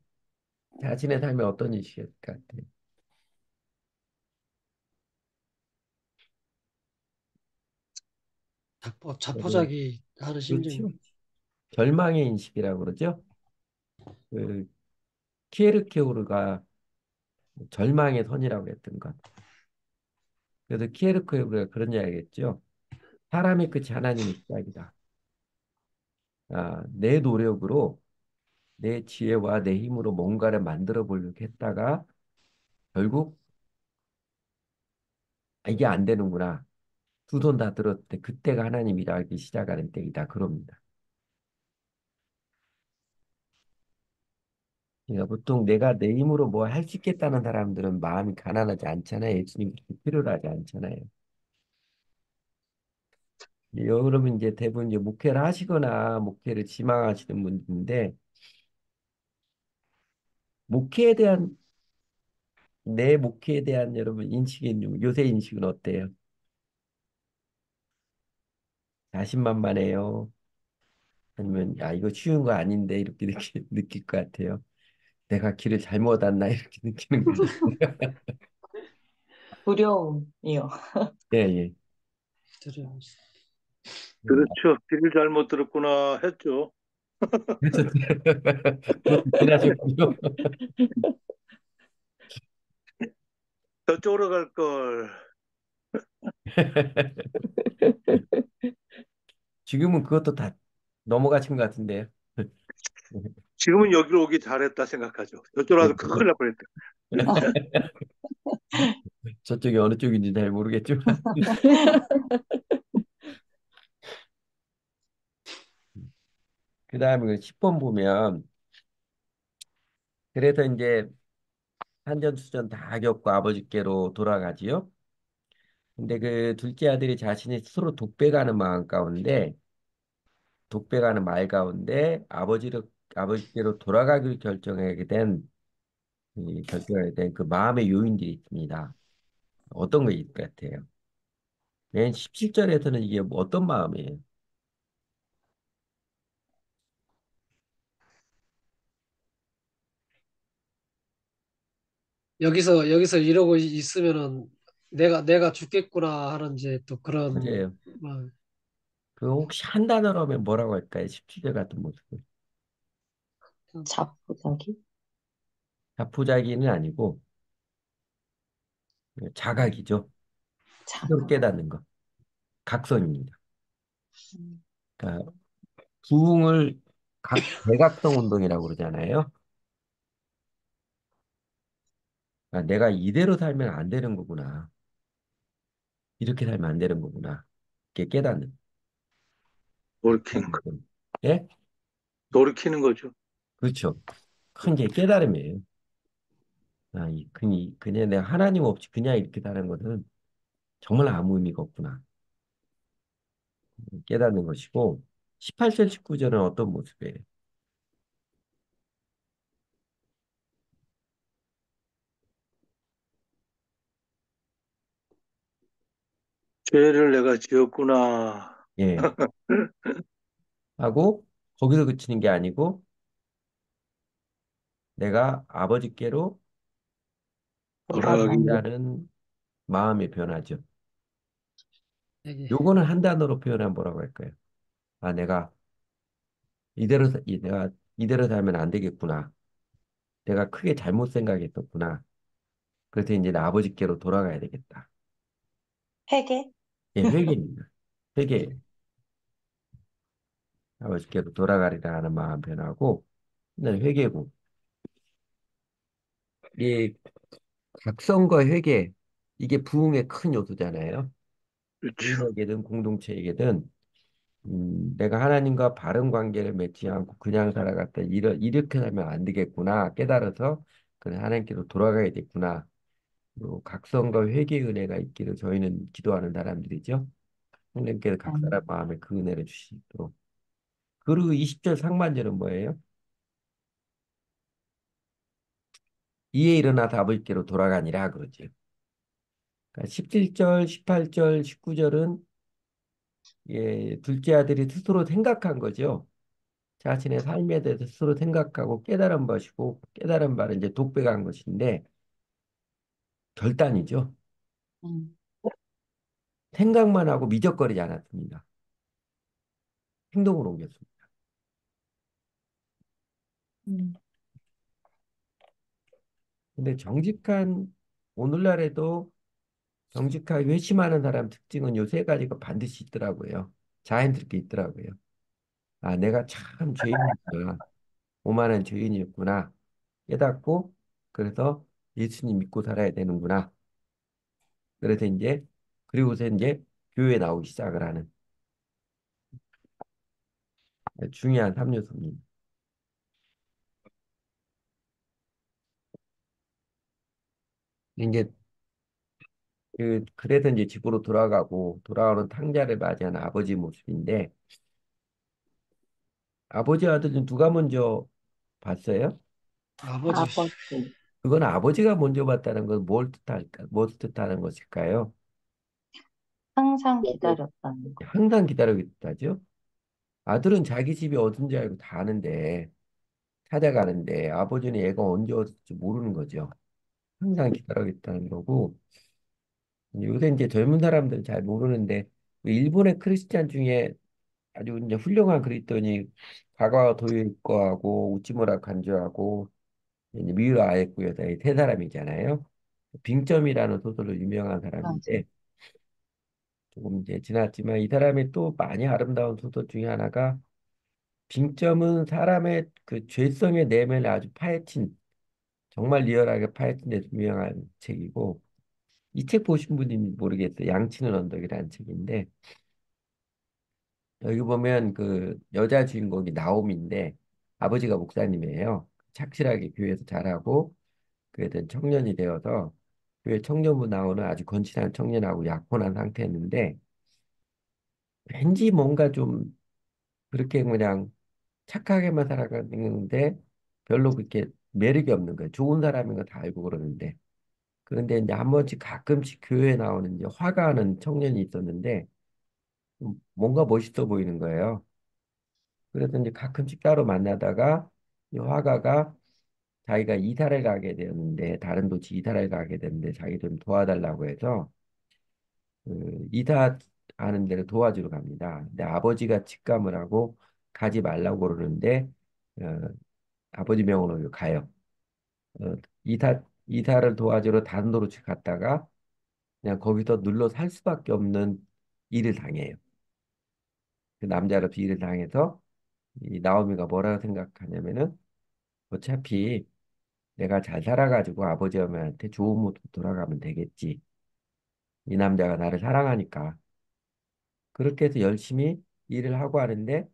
자신의 삶에 어떤 인식이었을 것 같아요? 저는
자포자기 하는 심정.
그렇죠. 절망의 인식이라고 그러죠. 그 키에르케오르가 절망의 선이라고 했던 것. 그래서 키에르케오르가 그런 이야기했죠. 사람의 끝이 하나님의 시작이다. 내 노력으로 내 지혜와 내 힘으로 뭔가를 만들어 보려고 했다가 결국 이게 안 되는구나. 두 손 다 들었을 때 그때가 하나님이 일하기 시작하는 때이다. 그럽니다. 그러니까 보통 내가 내 힘으로 뭐 할 수 있겠다는 사람들은 마음이 가난하지 않잖아요. 예수님 그렇게 필요로 하지 않잖아요. 그러면 이제 대부분 이제 목회를 하시거나 목회를 지망하시는 분들인데 목회에 대한 내 목회에 대한 여러분 인식은 요새 인식은 어때요? 자신만만해요. 아니면 야 이거 쉬운 거 아닌데 이렇게 느낄 것 같아요. 내가 길을 잘못 왔나 이렇게 느끼는 거.
두려움이요.
예, 예.
들어요.
그렇죠. 길을 잘못 들었구나 했죠.
그래서 그것도 지나셨군요.
저쪽으로 갈 걸.
지금은 그것도 다 넘어가신 것 같은데요.
지금은 여기로 오기 잘했다 생각하죠. 저쪽으로 와서 큰일 날 뻔했다.
저쪽이 어느 쪽인지 잘 모르겠지만 그다음에 그 10번 보면 그래서 이제 산전수전 다 겪고 아버지께로 돌아가지요. 근데 그 둘째 아들이 자신이 스스로 독백하는 마음 가운데 독백하는 말 가운데 아버지께로 돌아가기로 결정하게 된 이 결정하게 된 그 마음의 요인들이 있습니다. 어떤 거 있을 것 같아요? 맨 17절에서는 이게 뭐 어떤 마음이에요?
여기서 이러고 있으면은 내가 죽겠구나 하는 이제 또 그런
맞아요.
막
그 혹시 한 단어로 하면 뭐라고 할까요? 17절 같은 모습을.
자포자기?
자포자기는 아니고 자각이죠. 스스로
자각.
깨닫는 것. 각성입니다.
음,
그러니까 부흥을 대각성 운동이라고 그러잖아요. 그러니까 내가 이대로 살면 안 되는 거구나. 이렇게 살면 안 되는 거구나. 이렇게 깨닫는.
돌이키는 거.
예?
돌이키는 거죠.
그렇죠. 큰 게 깨달음이에요. 그냥 내가 하나님 없이 그냥 이렇게 사는 것은 정말 아무 의미가 없구나. 깨닫는 것이고, 18절, 19절은 어떤 모습이에요?
죄를 내가 지었구나.
예. 하고, 거기서 그치는 게 아니고, 내가 아버지께로
돌아가기 위해
돌아간다는 마음의 변화죠.
얘기.
요거는 한 단어로 표현하면 뭐라고 할까요? 내가 내가 이대로 살면 안 되겠구나. 내가 크게 잘못 생각했었구나. 그래서 이제 나 아버지께로 돌아가야 되겠다.
회개?
예, 회개입니다. 회개. 아버지께로 돌아가리라 하는 마음 변하고, 는 회개고. 이 각성과 회개, 이게 부흥의 큰 요소잖아요.
그렇죠.
개인에게든 공동체에게든 내가 하나님과 바른 관계를 맺지 않고 그냥 살아갔다 이렇게 살면 안 되겠구나 깨달아서 그래 하나님께로 돌아가야 겠구나. 요 각성과 회개의 은혜가 있기를 저희는 기도하는 사람들이죠. 하나님께서 각 사람
음,
마음에 그 은혜를 주시도록. 그리고 20절 상반절은 뭐예요? 이에 일어나서 아버지께로 돌아가니라 그러죠. 그러니까 17절, 18절, 19절은 둘째 아들이 스스로 생각한 거죠. 자신의 삶에 대해서 스스로 생각하고 깨달은 것이고 깨달은 바를 이제 독백한 것인데 결단이죠.
음,
생각만 하고 미적거리지 않았습니다. 행동으로 옮겼습니다.
음,
근데 정직한 오늘날에도 정직하게 회심하는 사람 특징은 요 세 가지가 반드시 있더라고요. 자연스럽게 있더라고요. 내가 참 죄인이구나. 오만한 죄인이었구나. 깨닫고 그래서 예수님 믿고 살아야 되는구나. 그래서 이제 그리고서 이제 교회에 나오기 시작을 하는 중요한 3요소입니다. 이제 그래서 이제 집으로 돌아가고 돌아오는 탕자를 맞이하는 아버지 모습인데 아버지 아들은 누가 먼저 봤어요?
아버지.
아버지.
그건 아버지가 먼저 봤다는 건 뭘 뜻하는 것일까요?
항상 기다렸다는 거.
항상 기다리고 있다죠. 아들은 자기 집이 어딘지 알고 다 아는데 찾아가는데 아버지는 얘가 언제 어딜지 모르는 거죠. 항상 기다리고 있다는 거고 요새 이제 젊은 사람들은 잘 모르는데 그 일본의 크리스찬 중에 아주 이제 훌륭한 그리스도니 가가와 도요코하고 우치무라 간주하고 이제 미우라 아에코 여자의 세 사람이잖아요. 빙점이라는 소설로 유명한
맞아.
사람인데 조금 이제 지났지만 이 사람이 또 많이 아름다운 소설 중에 하나가 빙점은 사람의 죄성의 내면을 아주 파헤친 정말 리얼하게 파헤친 데 유명한 책이고 이 책 보신 분인지 모르겠어요. 양치는 언덕이라는 책인데 여기 보면 그 여자 주인공이 나옴인데 아버지가 목사님이에요. 착실하게 교회에서 잘하고 그랬던 청년이 되어서 교회 청년부 나오는 아주 건실한 청년하고 약혼한 상태였는데 왠지 뭔가 좀 그렇게 그냥 착하게만 살아가는데 별로 그렇게 매력이 없는 거예요. 좋은 사람인 거 다 알고 그러는데. 그런데 이제 한 번씩 가끔씩 교회에 나오는 이제 화가하는 청년이 있었는데 뭔가 멋있어 보이는 거예요. 그래서 이제 가끔씩 따로 만나다가 이 화가가 자기가 이사를 가게 되었는데 다른 도시 이사를 가게 됐는데 자기 좀 도와달라고 해서 그 이사하는 데를 도와주러 갑니다. 근데 아버지가 직감을 하고 가지 말라고 그러는데 어, 아버지 명으로 가요. 이사를 도와주러 다른 도로 갔다가 그냥 거기서 눌러 살 수밖에 없는 일을 당해요. 그 남자로서 일을 당해서 이 나오미가 뭐라고 생각하냐면은 어차피 내가 잘 살아가지고 아버지 어머니한테 좋은 모습 돌아가면 되겠지. 이 남자가 나를 사랑하니까. 그렇게 해서 열심히 일을 하고 하는데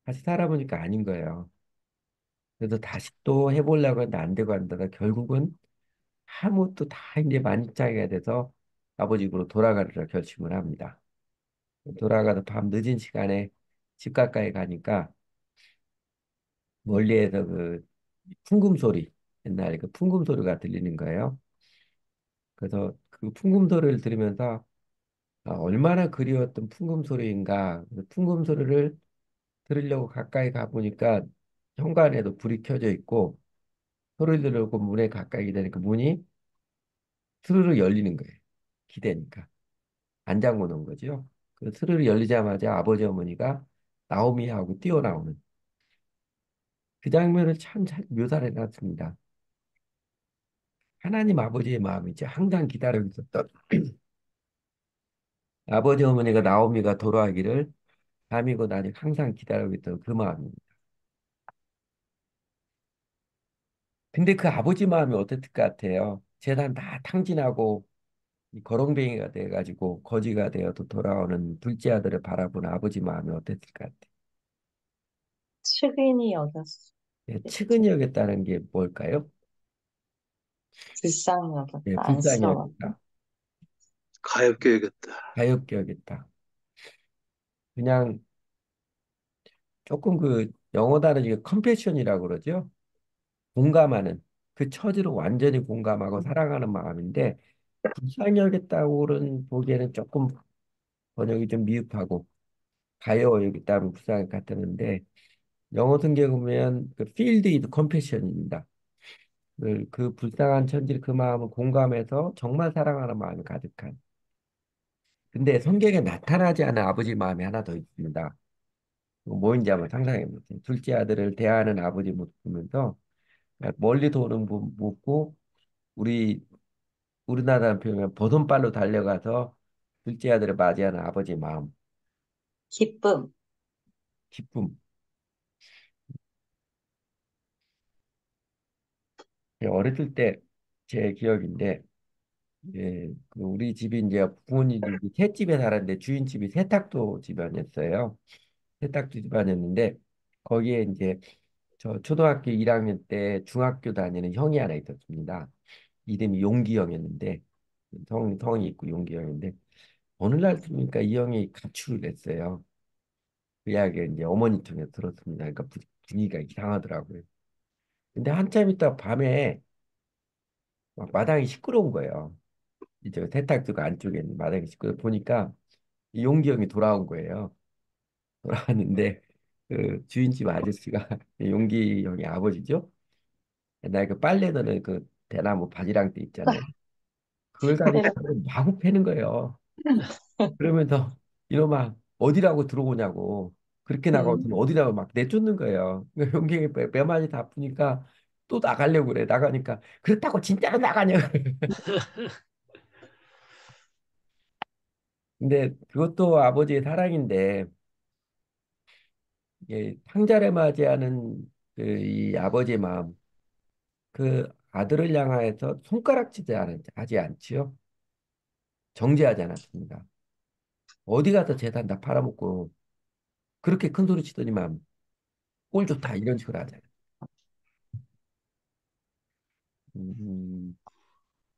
다시 살아보니까 아닌 거예요. 그래서 다시 또 해보려고 했는데 안 되고 한다가 결국은 아무것도 다 이제 만장이가 돼서 아버지 집으로 돌아가리라 결심을 합니다. 돌아가서 밤 늦은 시간에 집 가까이 가니까 멀리에서 그 풍금 소리, 옛날 그 풍금 소리가 들리는 거예요. 그래서 그 풍금 소리를 들으면서 얼마나 그리웠던 풍금 소리인가. 그 풍금 소리를 들으려고 가까이 가보니까 현관에도 불이 켜져 있고 소리 들으고 문에 가까이 되니까 문이 스르르 열리는 거예요. 기대니까. 안 잠궈 놓은 거죠. 그 스르르 열리자마자 아버지 어머니가 나오미하고 뛰어나오는 그 장면을 참 잘 묘사를 해놨습니다. 하나님 아버지의 마음이 이제 항상 기다리고 있었던 아버지 어머니가 나오미가 돌아가기를 밤이고 낮이 항상 기다리고 있던 그 마음입니다. 근데 그 아버지 마음이 어땠을 것 같아요? 재산 다 탕진하고 이 거렁뱅이가 돼가지고 거지가 되어도 돌아오는 둘째 아들을 바라보는 아버지 마음이 어땠을 것 같아요?
측은히 여겼어.
예, 측은히 여겼다는 게 뭘까요?
불쌍히
예,
여겼다.
불쌍히
안쓰러웠다.
여겼다.
가엾게 여겼다.
가엾게 여겼다. 그냥 조금 그 영어 단어 중에 컴패션이라고 그러죠. 공감하는 그 처지로 완전히 공감하고 사랑하는 마음인데 불쌍히 여겼다고는 보기에는 조금 번역이 좀 미흡하고 가요 여기다면 불쌍히 같았는데 영어 성경 보면 그 field with compassion입니다. 그 불쌍한 천지 그 마음을 공감해서 정말 사랑하는 마음이 가득한. 근데 성경에 나타나지 않은 아버지 마음이 하나 더 있습니다. 그거 뭐인지 한번 상상해 보세요. 둘째 아들을 대하는 아버지 모습 보면서 멀리 도는 분 묻고 우리 우리나라 표현은 버선발로 달려가서 둘째 아들을 맞이하는 아버지 마음,
기쁨.
기쁨. 어렸을 때 제 기억인데 예, 그 우리 집이 이제 부모님이 셋집에 살았는데 주인집이 세탁도 집안이었어요. 세탁도 집안이었는데 거기에 이제 저 초등학교 1학년 때 중학교 다니는 형이 하나 있었습니다. 이름이 용기 형이었는데 성이 있고 용기 형인데 어느 날 들으니까 이 형이 가출을 했어요. 그 이야기 이제 어머니 통해서 들었습니다. 그러니까 분위기가 이상하더라고요. 근데 한참 있다 밤에 막 마당이 시끄러운 거예요. 이제 세탁소가 안쪽에 있는 마당이 시끄러 보니까 이 용기 형이 돌아온 거예요. 돌아왔는데 그 주인집 아저씨가 용기 형의 아버지죠. 옛날 그 빨래 넣는 그 대나무 바지랑띠 있잖아요. 그걸 가지고 마구 패는 거예요. 그러면서 이놈아 어디라고 들어오냐고 그렇게 나가고서는 어디라고 막 내쫓는 거예요. 그러니까 용기 형이 매만이 다 아프니까 또 나가려고 그래. 나가니까 그렇다고 진짜로 나가냐. 근데 그것도 아버지의 사랑인데 탕자를 맞이하는 그 이 아버지의 마음, 그 아들을 향하여서 손가락질을 하지 않지요. 정죄하지 않았습니다. 어디 가서 재산 다 팔아먹고 그렇게 큰 소리 치더니만 꼴 좋다 이런 식으로 하잖아요. 음,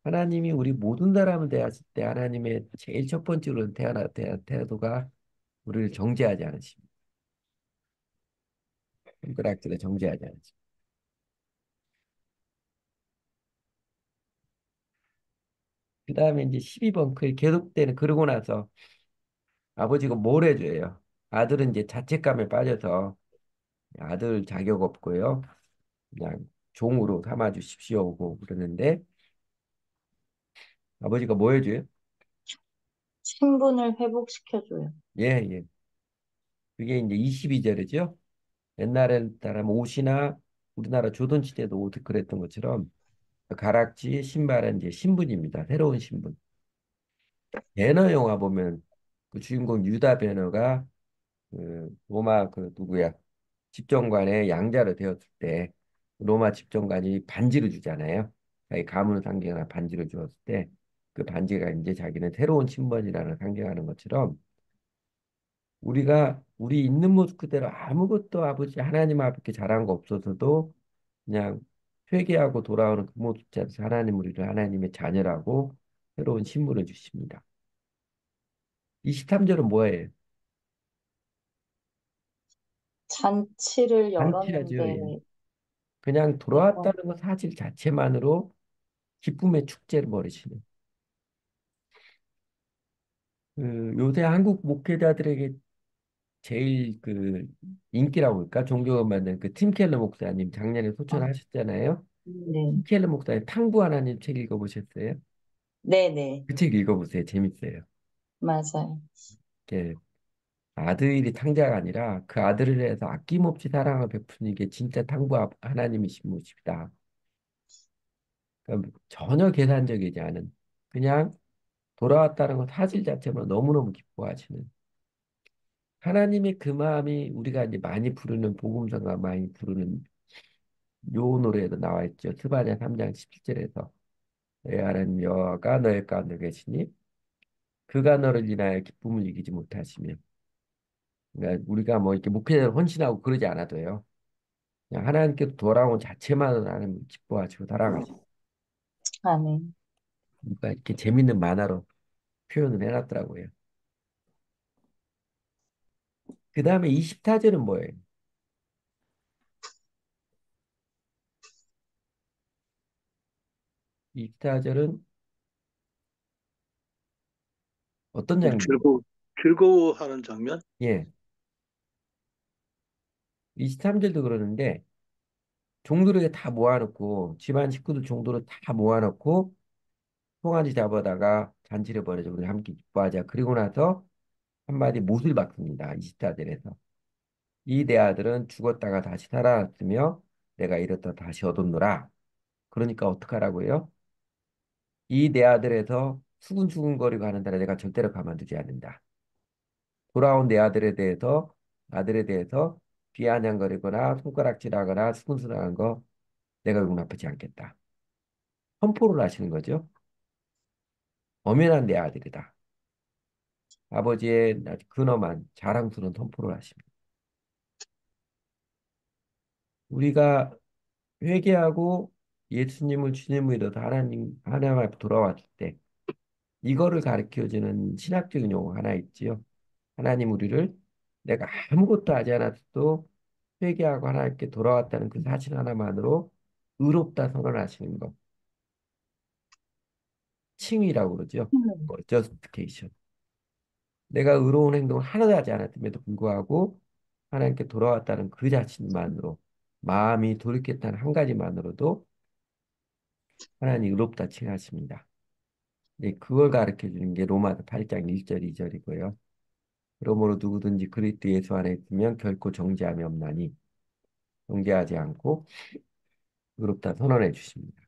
하나님이 우리 모든 사람을 대하실 때 하나님의 제일 첫 번째로 태도가 우리를 정죄하지 않으십니다. 손가락질에 정죄하지 않으십니다. 그 다음에 이제 12번 그 계속되는 그러고 나서 아버지가 뭘 해줘요? 아들은 이제 자책감에 빠져서 아들 자격 없고요. 그냥 종으로 삼아 주십시오고 그러는데 아버지가 뭐 해줘요?
신분을 회복시켜줘요.
예, 예. 그게 이제 22절이죠. 옛날엔 따르면 옷이나 우리나라 조선 시대도 옷 그랬던 것처럼 가락지 신발은 이제 신분입니다. 새로운 신분. 배너 영화 보면 그 주인공 유다 배너가 그 로마 그 누구야 집정관의 양자로 되었을 때 로마 집정관이 반지를 주잖아요. 자기 가문을 상징하는 반지를 주었을 때 그 반지가 이제 자기는 새로운 신분이라는 상징하는 것처럼 우리가 우리 있는 모습 그대로 아무것도 아버지 하나님 앞에 잘한 거 없어서도 그냥 회개하고 돌아오는 그 모습 자체에서 하나님 우리를 하나님의 자녀라고 새로운 신분을 주십니다. 23절은 뭐예요?
잔치를
잔치하죠.
열었는데,
예. 그냥
이거,
돌아왔다는 것 사실 자체만으로 기쁨의 축제를 벌이시는. 그 요새 한국 목회자들에게 제일 그 인기라고 할까? 존경받는 그 팀 켈러 목사님 작년에 소천하셨잖아요.
네.
팀 켈러 목사님 탕부 하나님 책 읽어보셨어요?
네네.
그 책 읽어보세요. 재밌어요.
맞아요.
이게 아들이 탕자가 아니라 그 아들을 위해서 아낌없이 사랑을 베푸는 게 진짜 탕부 하나님이신 분이시다. 그러니까 전혀 계산적이지 않은 그냥 돌아왔다는 것 사실 자체만 너무너무 기뻐하시는 하나님의 그 마음이 우리가 이제 많이 부르는 복음성가 많이 부르는 요 노래에도 나와 있죠. 스바냐 3장 17절에서 내 하나님 여호와가 너의 가운데 계시니 그가 너를 인하여 기쁨을 이기지 못하시며 그러니까 우리가 뭐 이렇게 목회자를 헌신하고 그러지 않아도요. 그냥 하나님께서 돌아온 자체만으로 하나님 기뻐하시고 살아가시고
아멘.
그러니까 이렇게 재밌는 만화로 표현을 해놨더라고요. 그 다음에 24절은 뭐예요? 24절은 어떤 장면이에요?
즐거워하는 장면?
예. 23절도 그러는데 종들에게 다 모아놓고 집안 식구들 종들을 다 모아놓고 송아지 잡아다가 잔치를 벌여서 우리 함께 기뻐하자. 그리고 나서 한마디 못을 박습니다. 24절에서. 이 내 아들은 죽었다가 다시 살아났으며 내가 이렇다 다시 얻었노라. 그러니까 어떡하라고요? 이 내 아들에서 수근수근거리고 하는 데라 내가 절대로 가만두지 않는다. 돌아온 내 아들에 대해서 비아냥거리거나 손가락질하거나 수근수근하는 거 내가 용납하지 않겠다. 선포를 하시는 거죠. 엄연한 내 아들이다. 아버지의 근엄한 자랑스러운 선포를 하십니다. 우리가 회개하고 예수님을 주님으로 믿어서 하나님 앞에 돌아왔을 때 이거를 가르쳐주는 신학적인 용어 하나 있지요. 하나님 우리를 내가 아무것도 하지 않았어도 회개하고 하나님께 돌아왔다는 그 사실 하나만으로 의롭다 선언하시는 것. 칭의라고 그러죠.
음.
justification. 내가 의로운 행동을 하나도 하지 않았음에도 불구하고 하나님께 돌아왔다는 그 자신만으로 마음이 돌이켰다는 한 가지만으로도 하나님 의롭다 칭하십니다. 네, 그걸 가르쳐 주는 게 로마서 8장 1절 2절이고요. 그러므로 누구든지 그리스도 예수 안에 있으면 결코 정죄함이 없나니 정죄하지 않고 의롭다 선언해 주십니다.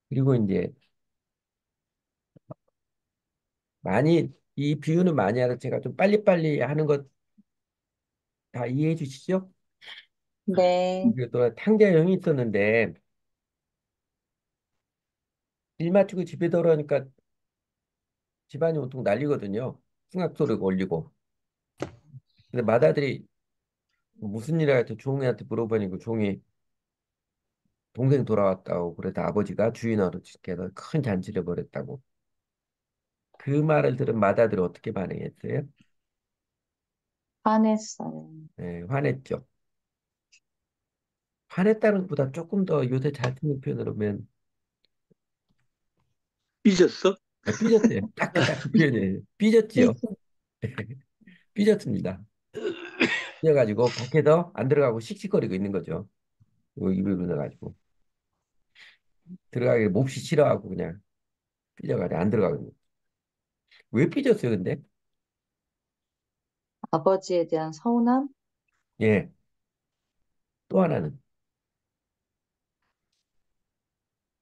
그리고 이제 많이 이 비유는 많이 하다 제가 좀 빨리빨리 하는 것 다 이해해 주시죠?
네.
이게 또 탕자 형이 있었는데 일 마치고 집에 돌아오니까 집안이 온통 난리거든요. 승낙 소리가 울리고. 근데 맏아들이 무슨 일을 할때 종이한테 물어보니까 종이 동생 돌아왔다고 그래서 아버지가 주인 어르신께서 큰 잔치를 벌였다고. 그 말을 들은 맏아들이 어떻게 반응했어요?
화냈어요.
네, 화냈죠. 화냈다는 것보다 조금 더 요새 잘 쓰는 표현으로 하면
삐졌어?
삐졌어요. 딱 그 표현이에요. 삐졌지요. 삐졌습니다. 삐져가지고 밖에서 안 들어가고 씩씩거리고 있는 거죠. 입을 불어가지고 들어가기 몹시 싫어하고 그냥 삐져가지고 안 들어가거든요. 왜 삐졌어요, 근데?
아버지에 대한 서운함?
예. 또 하나는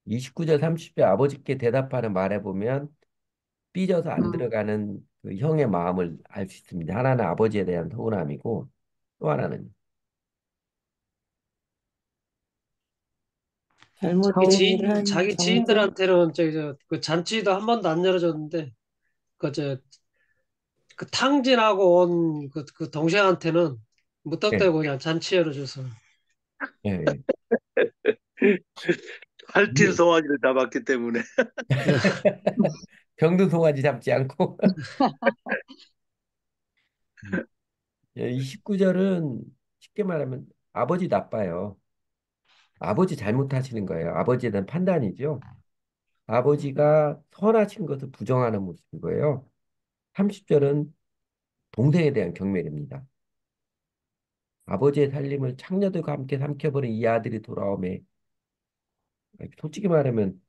29절 30절 아버지께 대답하는 말해 보면 삐져서 안
음,
들어가는 그 형의 마음을 알 수 있습니다. 하나는 아버지에 대한 서운함이고 또 하나는
잘못된 일을 한
자기
정죄.
지인들한테는 그 잔치도 한 번도 안 열어줬는데 그 탕진하고 온 그 동생한테는
예,
무턱대고 그냥 잔치 열어줘서.
예, 예.
할진
이게
송아지를 잡았기 때문에.
병든 송아지 잡지 않고 29절은 쉽게 말하면 아버지 나빠요. 아버지 잘못하시는 거예요. 아버지에 대한 판단이죠. 아버지가 선하신 것을 부정하는 모습인 거예요. 30절은 동생에 대한 경멸입니다. 아버지의 살림을 창녀들과 함께 삼켜버린 이 아들이 돌아오매 솔직히 말하면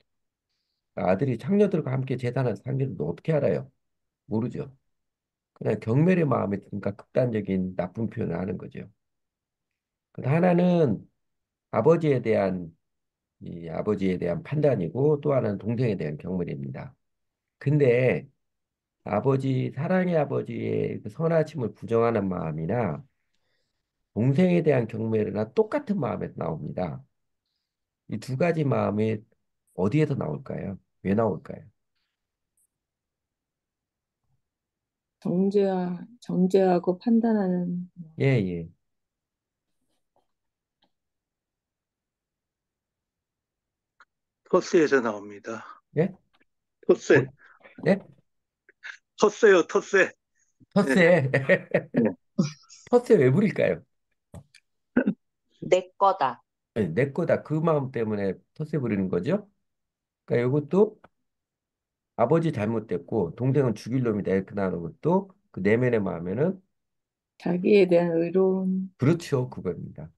아들이 창녀들과 함께 재산을 상기를 어떻게 알아요? 모르죠. 그냥 경멸의 마음에 드니까 극단적인 나쁜 표현을 하는 거죠. 하나는 아버지에 대한 이 아버지에 대한 판단이고 또 하나는 동생에 대한 경멸입니다. 근데 아버지 사랑의 아버지의 그 선하심을 부정하는 마음이나 동생에 대한 경멸이나 똑같은 마음에서 나옵니다. 이 두 가지 마음이 어디에서 나올까요? 왜 나올까요?
정죄하고 판단하는.
예, 예.
텃세에서 나옵니다.
예? 어,
텃세.
네?
텃세요, 텃세. 네.
텃세.
네.
텃세 왜 부릴까요?
내 거다.
아니, 내 거다. 그 마음 때문에 텃세 부리는 거죠? 그러니까 이것도 아버지 잘못됐고 동생은 죽일 놈이다. 이렇게 나오는 것도 그 내면의 마음에는
자기에 대한 의로운.
그렇죠. 그겁니다.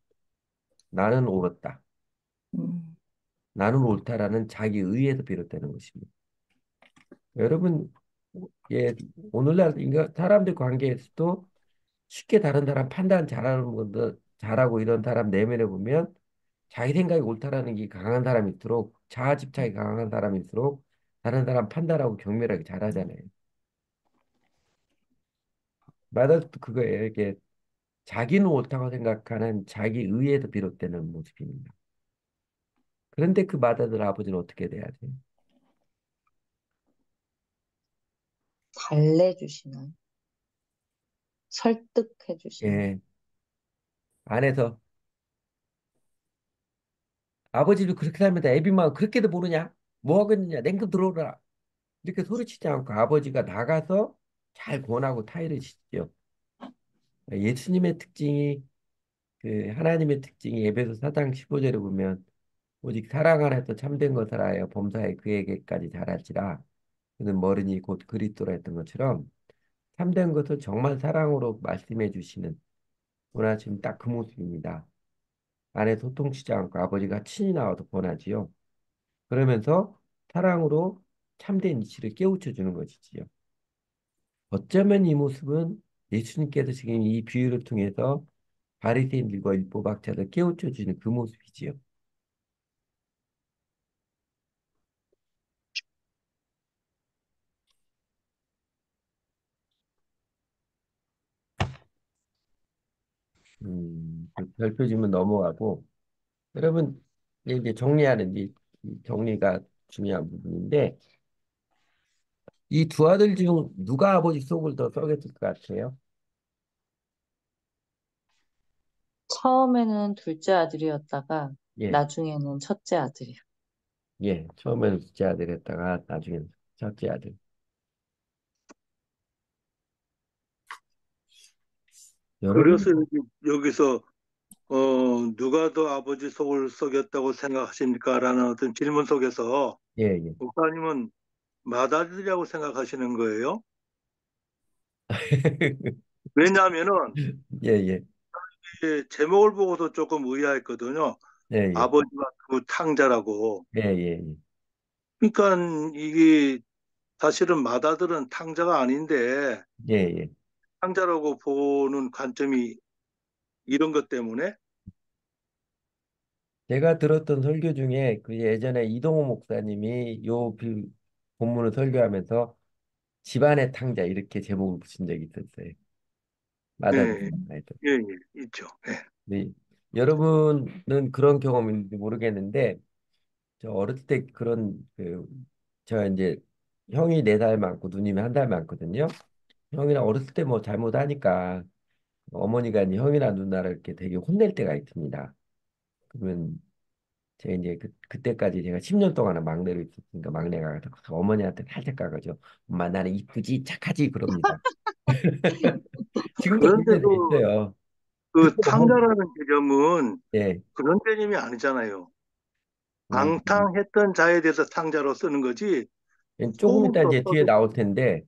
나는 옳았다.
음,
나는 옳다라는 자기 의에서 비롯되는 것입니다. 여러분, 예, 오늘날 사람들 관계에서도 쉽게 다른 사람 판단 잘하는 분들, 잘하고 이런 사람 내면에 보면 자기 생각이 옳다라는 게 강한 사람일수록 자아 집착이 강한 사람일수록 다른 사람 판단하고 경멸하게 잘하잖아요. 마다도 그거예요. 이게 자기는 옳다고 생각하는 자기 의에서 비롯되는 모습입니다. 그런데 그 마다들 아버지는 어떻게 돼야 돼요?
달래주시는, 설득해주시는.
예, 안에서 아버지도 그렇게 살면서 애비만 그렇게도 모르냐? 뭐 하고 있느냐? 냉큼 들어오라. 이렇게 소리치지 않고 아버지가 나가서 잘 권하고 타이를 치죠. 예수님의 특징이 그 하나님의 특징이 에베소 4장 15절에 보면 오직 사랑 안에서 참된 것을 하여 범사에 그에게까지 잘할지라 그는 머리니 곧 그리스도라 했던 것처럼 참된 것을 정말 사랑으로 말씀해 주시는 원하시는 딱 그 모습입니다. 안에 소통치지 않고 아버지가 친히 나와서 권하지요. 그러면서 사랑으로 참된 이치를 깨우쳐 주는 것이지요. 어쩌면 이 모습은 예수님께서 지금 이 비유를 통해서 바리새인들과 율법학자들 깨우쳐 주는 그 모습이지요. 그 별표 질문 넘어가고 여러분 이제 정리하는 이 정리가 중요한 부분인데 이 두 아들 중 누가 아버지 속을 더 썩였을 것 같아요?
처음에는 둘째 아들이었다가
예,
나중에는 첫째 아들이요.
예. 처음에는 둘째 아들 했다가 나중에는 첫째 아들.
그래서
여러분,
여기서 누가 더 아버지 속을 썩였다고 생각하십니까? 라는 어떤 질문 속에서
예, 예.
목사님은 맏아들이라고 생각하시는 거예요. 왜냐하면은
예, 예.
이게 제목을 보고도 조금 의아했거든요.
예, 예.
아버지가 두 탕자라고.
예, 예,
그러니까 이게 사실은 맏아들은 탕자가 아닌데
예. 예.
탕자라고 보는 관점이 이런 것 때문에
제가 들었던 설교 중에 그 예전에 이동호 목사님이 본문을 설교하면서 집안의 탕자 이렇게 제목을 붙인 적이 있었어요. 마다도
예,
하여튼.
예, 예, 있죠. 예.
네. 여러분은 그런 경험인지 모르겠는데 저 어렸을 때 저 이제 형이 4살 많고 누님이 1살 많거든요. 형이랑 어렸을 때 뭐 잘못하니까 어머니가 이제 형이나 누나를 이렇게 되게 혼낼 때가 있습니다. 그러면 제가 이제 그때까지 제가 10년 동안은 막내로 있었으니까 막내가 가서 어머니한테 살짝 가가지고 엄마 나는 이쁘지 착하지 그럽니다. 지금도 그럴
그런데
때도 있어요.
그
그때 어머니
탕자라는 개념은
예,
그런 개념이 아니잖아요.
음,
방탕했던 자에 대해서 탕자로 쓰는 거지,
조금
속을
이따
더
이제 뒤에
썩였,
나올 텐데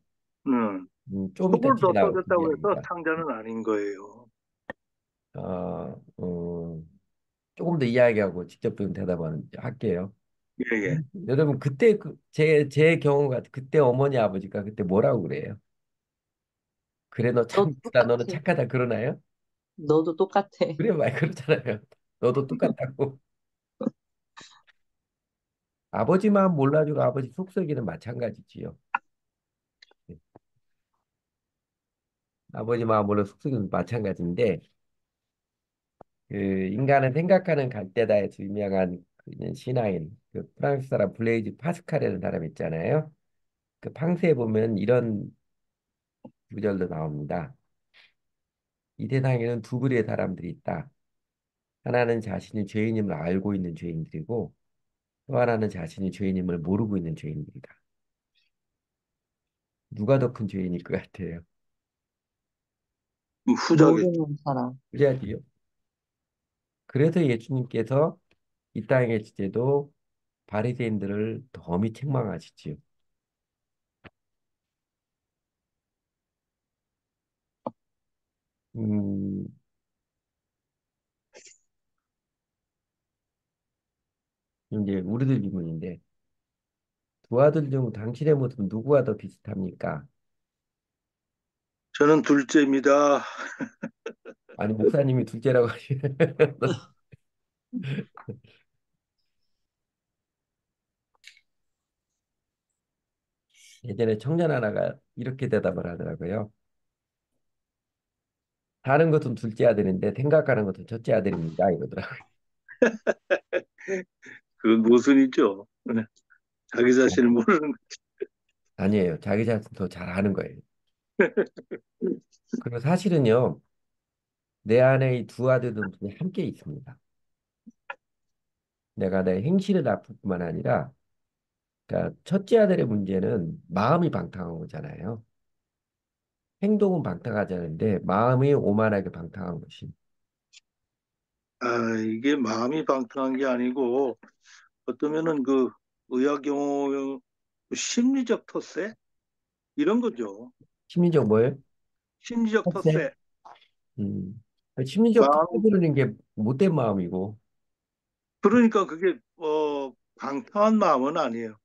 음,
좀 이따
속을
뒤에
더
나올
썩였다고 해서
이야기입니다.
탕자는 아닌 거예요.
어, 조금 더 이야기하고 직접 좀 대답하는 할게요.
예, 예.
여러분 그때 제 경우 같은 그때 어머니 아버지가 그때 뭐라고 그래요? 그래 너 참
너도
이쁘다
똑같아.
너는 착하다 그러나요?
너도 똑같아.
그래 말 그렇잖아요. 너도 똑같다고. 아버지 마음 몰라주고 아버지 속썩이는 마찬가지지요. 네. 아버지 마음 몰라 속썩이는 마찬가지인데 그 인간은 생각하는 갈대다에서 유명한 그 신화인 그 프랑스 사람 블레이즈 파스칼이라는 사람 있잖아요. 그 팡세에 보면 이런 구절도 나옵니다. 이 세상에는 두 부류의 사람들이 있다. 하나는 자신이 죄인임을 알고 있는 죄인들이고 또 하나는 자신이 죄인임을 모르고 있는 죄인들이다. 누가 더 큰 죄인일 것 같아요?
후자겠죠.
모르는 사람.
그래야지요. 그래서 예수님께서 이 땅에 지제도 바리새인들을 더 엄히 책망하시지요. 음, 이제 우리들 질문인데 두 아들 중 당신의 모습은 누구와 더 비슷합니까?
저는 둘째입니다.
아니 목사님이 둘째라고 하시는 예전에 청년 하나가 이렇게 대답을 하더라고요. 다른 것은 둘째 아들인데 생각하는 것은 첫째 아들입니다. 이러더라고요.
그건 모순이죠. 네. 자기 자신을 모르는
아니에요. 자기 자신 더 잘 아는 거예요. 그리고 사실은요, 내 안에 이 두 아들들이 함께 있습니다. 내가 내 행실을 나쁠 뿐만 아니라, 그러니까 첫째 아들의 문제는 마음이 방탕한 거잖아요. 행동은 방탕하지 않은데 마음이 오만하게 방탕한 것이.
이게 마음이 방탕한 게 아니고 어쩌면은 그 의학 용어 심리적 텃세 이런 거죠.
심리적 뭐예요?
심리적
텃세?
텃세.
음. 심리적 텃세
마음
부르는 게 못된 마음이고,
그러니까 그게 방탕한 마음은 아니에요.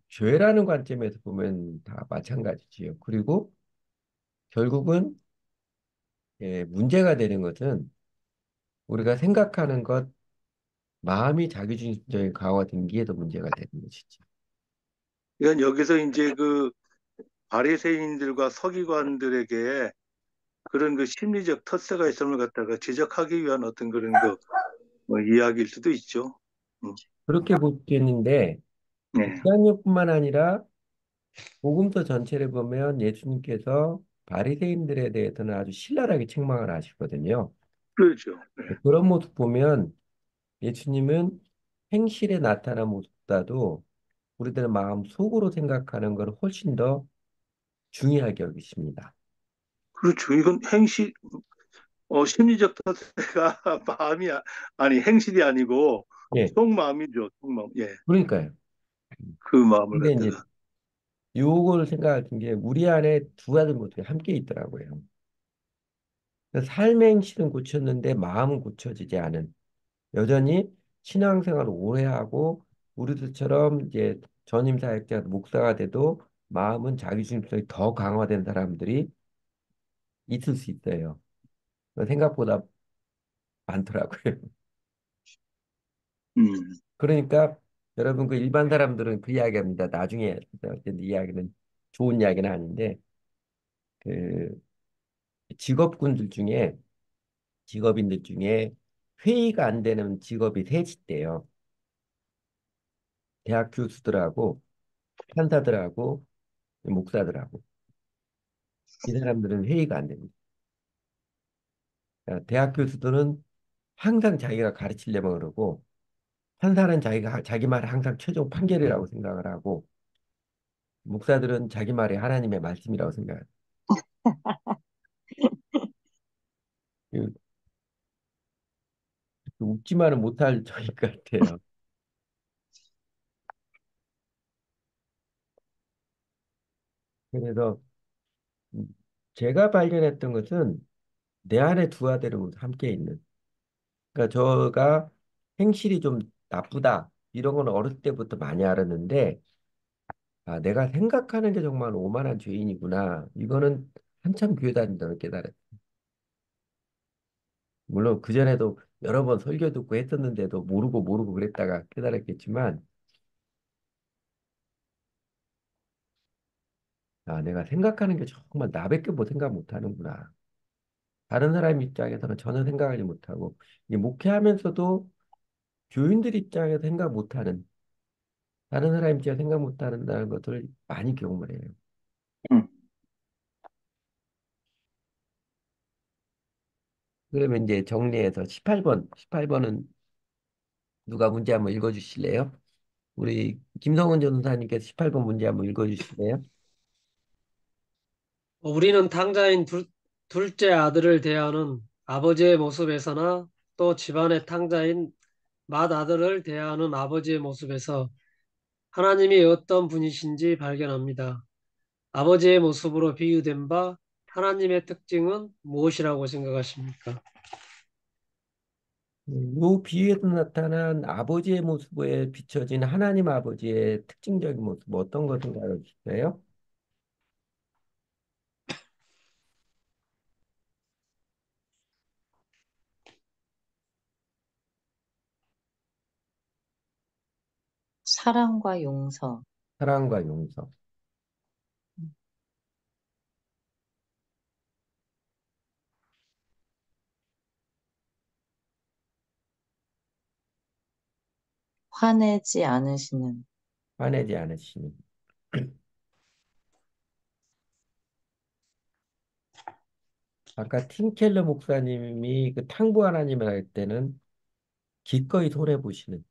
죄라는 관점에서 보면 다 마찬가지지요. 그리고 결국은 문제가 되는 것은 우리가 생각하는 것, 마음이 자기중심적인 강화된 게 더 문제가 되는 것이지.
그러니까 여기서 이제 그 바리새인들과 서기관들에게 그런 그 심리적 텃세가 있음을 갖다가 지적하기 위한 어떤 그런 뭐 이야기일 수도 있죠. 음,
그렇게 보겠는데
네.
이단육뿐만 아니라 복음서 전체를 보면 예수님께서 바리새인들에 대해서는 아주 신랄하게 책망을 하시거든요.
그렇죠.
그런 모습 보면 예수님은 행실에 나타난 모습보다도 우리들의 마음 속으로 생각하는 걸 훨씬 더 중요하게 여기십니다.
그렇죠. 이건 심리적 탓세가 아니, 행실이 아니고
예,
속마음이죠. 속마음. 예.
그러니까요.
그 마음을
근데 이제
갖다가.
요걸 생각하신 게 우리 안에 두 가지 모습이 함께 있더라고요. 그래서 삶의 행실은 고쳤는데 마음은 고쳐지지 않은 여전히 신앙생활을 오래 하고 우리들처럼 이제 전임 사역자 목사가 돼도 마음은 자기중심성이 더 강화된 사람들이 있을 수 있어요. 생각보다 많더라고요.
음,
그러니까 여러분 그 일반 사람들은 그 이야기합니다. 나중에 어쨌든 이야기는 좋은 이야기는 아닌데 그 직업군들 중에 직업인들 중에 회의가 안 되는 직업이 셋이 있대요. 대학 교수들하고 판사들하고 목사들하고 이 사람들은 회의가 안 됩니다. 그러니까 대학 교수들은 항상 자기가 가르치려면 그러고 판사는 자기가 자기 말이 항상 최종 판결이라고 생각을 하고 목사들은 자기 말이 하나님의 말씀이라고 생각해요. 그 웃지만은 못할 저일 것 같아요. 그래서 음, 제가 발견했던 것은 내 안에 두 아들은 모두 함께 있는. 그러니까 저가 행실이 좀 나쁘다 이런 건 어릴 때부터 많이 알았는데 아, 내가 생각하는 게 정말 오만한 죄인이구나. 이거는 한참 교회 다닌다고 깨달았어요. 물론 그전에도 여러 번 설교 듣고 했었는데도 모르고 그랬다가 깨달았겠지만 아, 내가 생각하는 게 정말 나밖에 뭐 생각 못하는구나. 다른 사람 입장에서는 전혀 생각하지 못하고 이 목회하면서도 교인들 입장에서 생각 못하는 다른 사람 입장에서 생각 못하는다는 것을 많이 경험을 해요.
음.
그러면 이제 정리해서 18번은 누가 문제 한번 읽어주실래요? 우리 김성은 전도사님께서 18번 문제 한번 읽어주실래요?
우리는 탕자인 둘째 아들을 대하는 아버지의 모습에서나 또 집안의 탕자인 맏아들을 대하는 아버지의 모습에서 하나님이 어떤 분이신지 발견합니다. 아버지의 모습으로 비유된 바 하나님의 특징은 무엇이라고 생각하십니까?
요 비유에서 나타난 아버지의 모습에 비춰진 하나님 아버지의 특징적인 모습 어떤 것을 알려주실래요?
사랑과 용서.
사랑과 용서.
화내지 않으시는.
화내지 않으시는. 아까 팀켈러 목사님이 그 탕부 하나님을 할 때는 기꺼이 손해 보시는,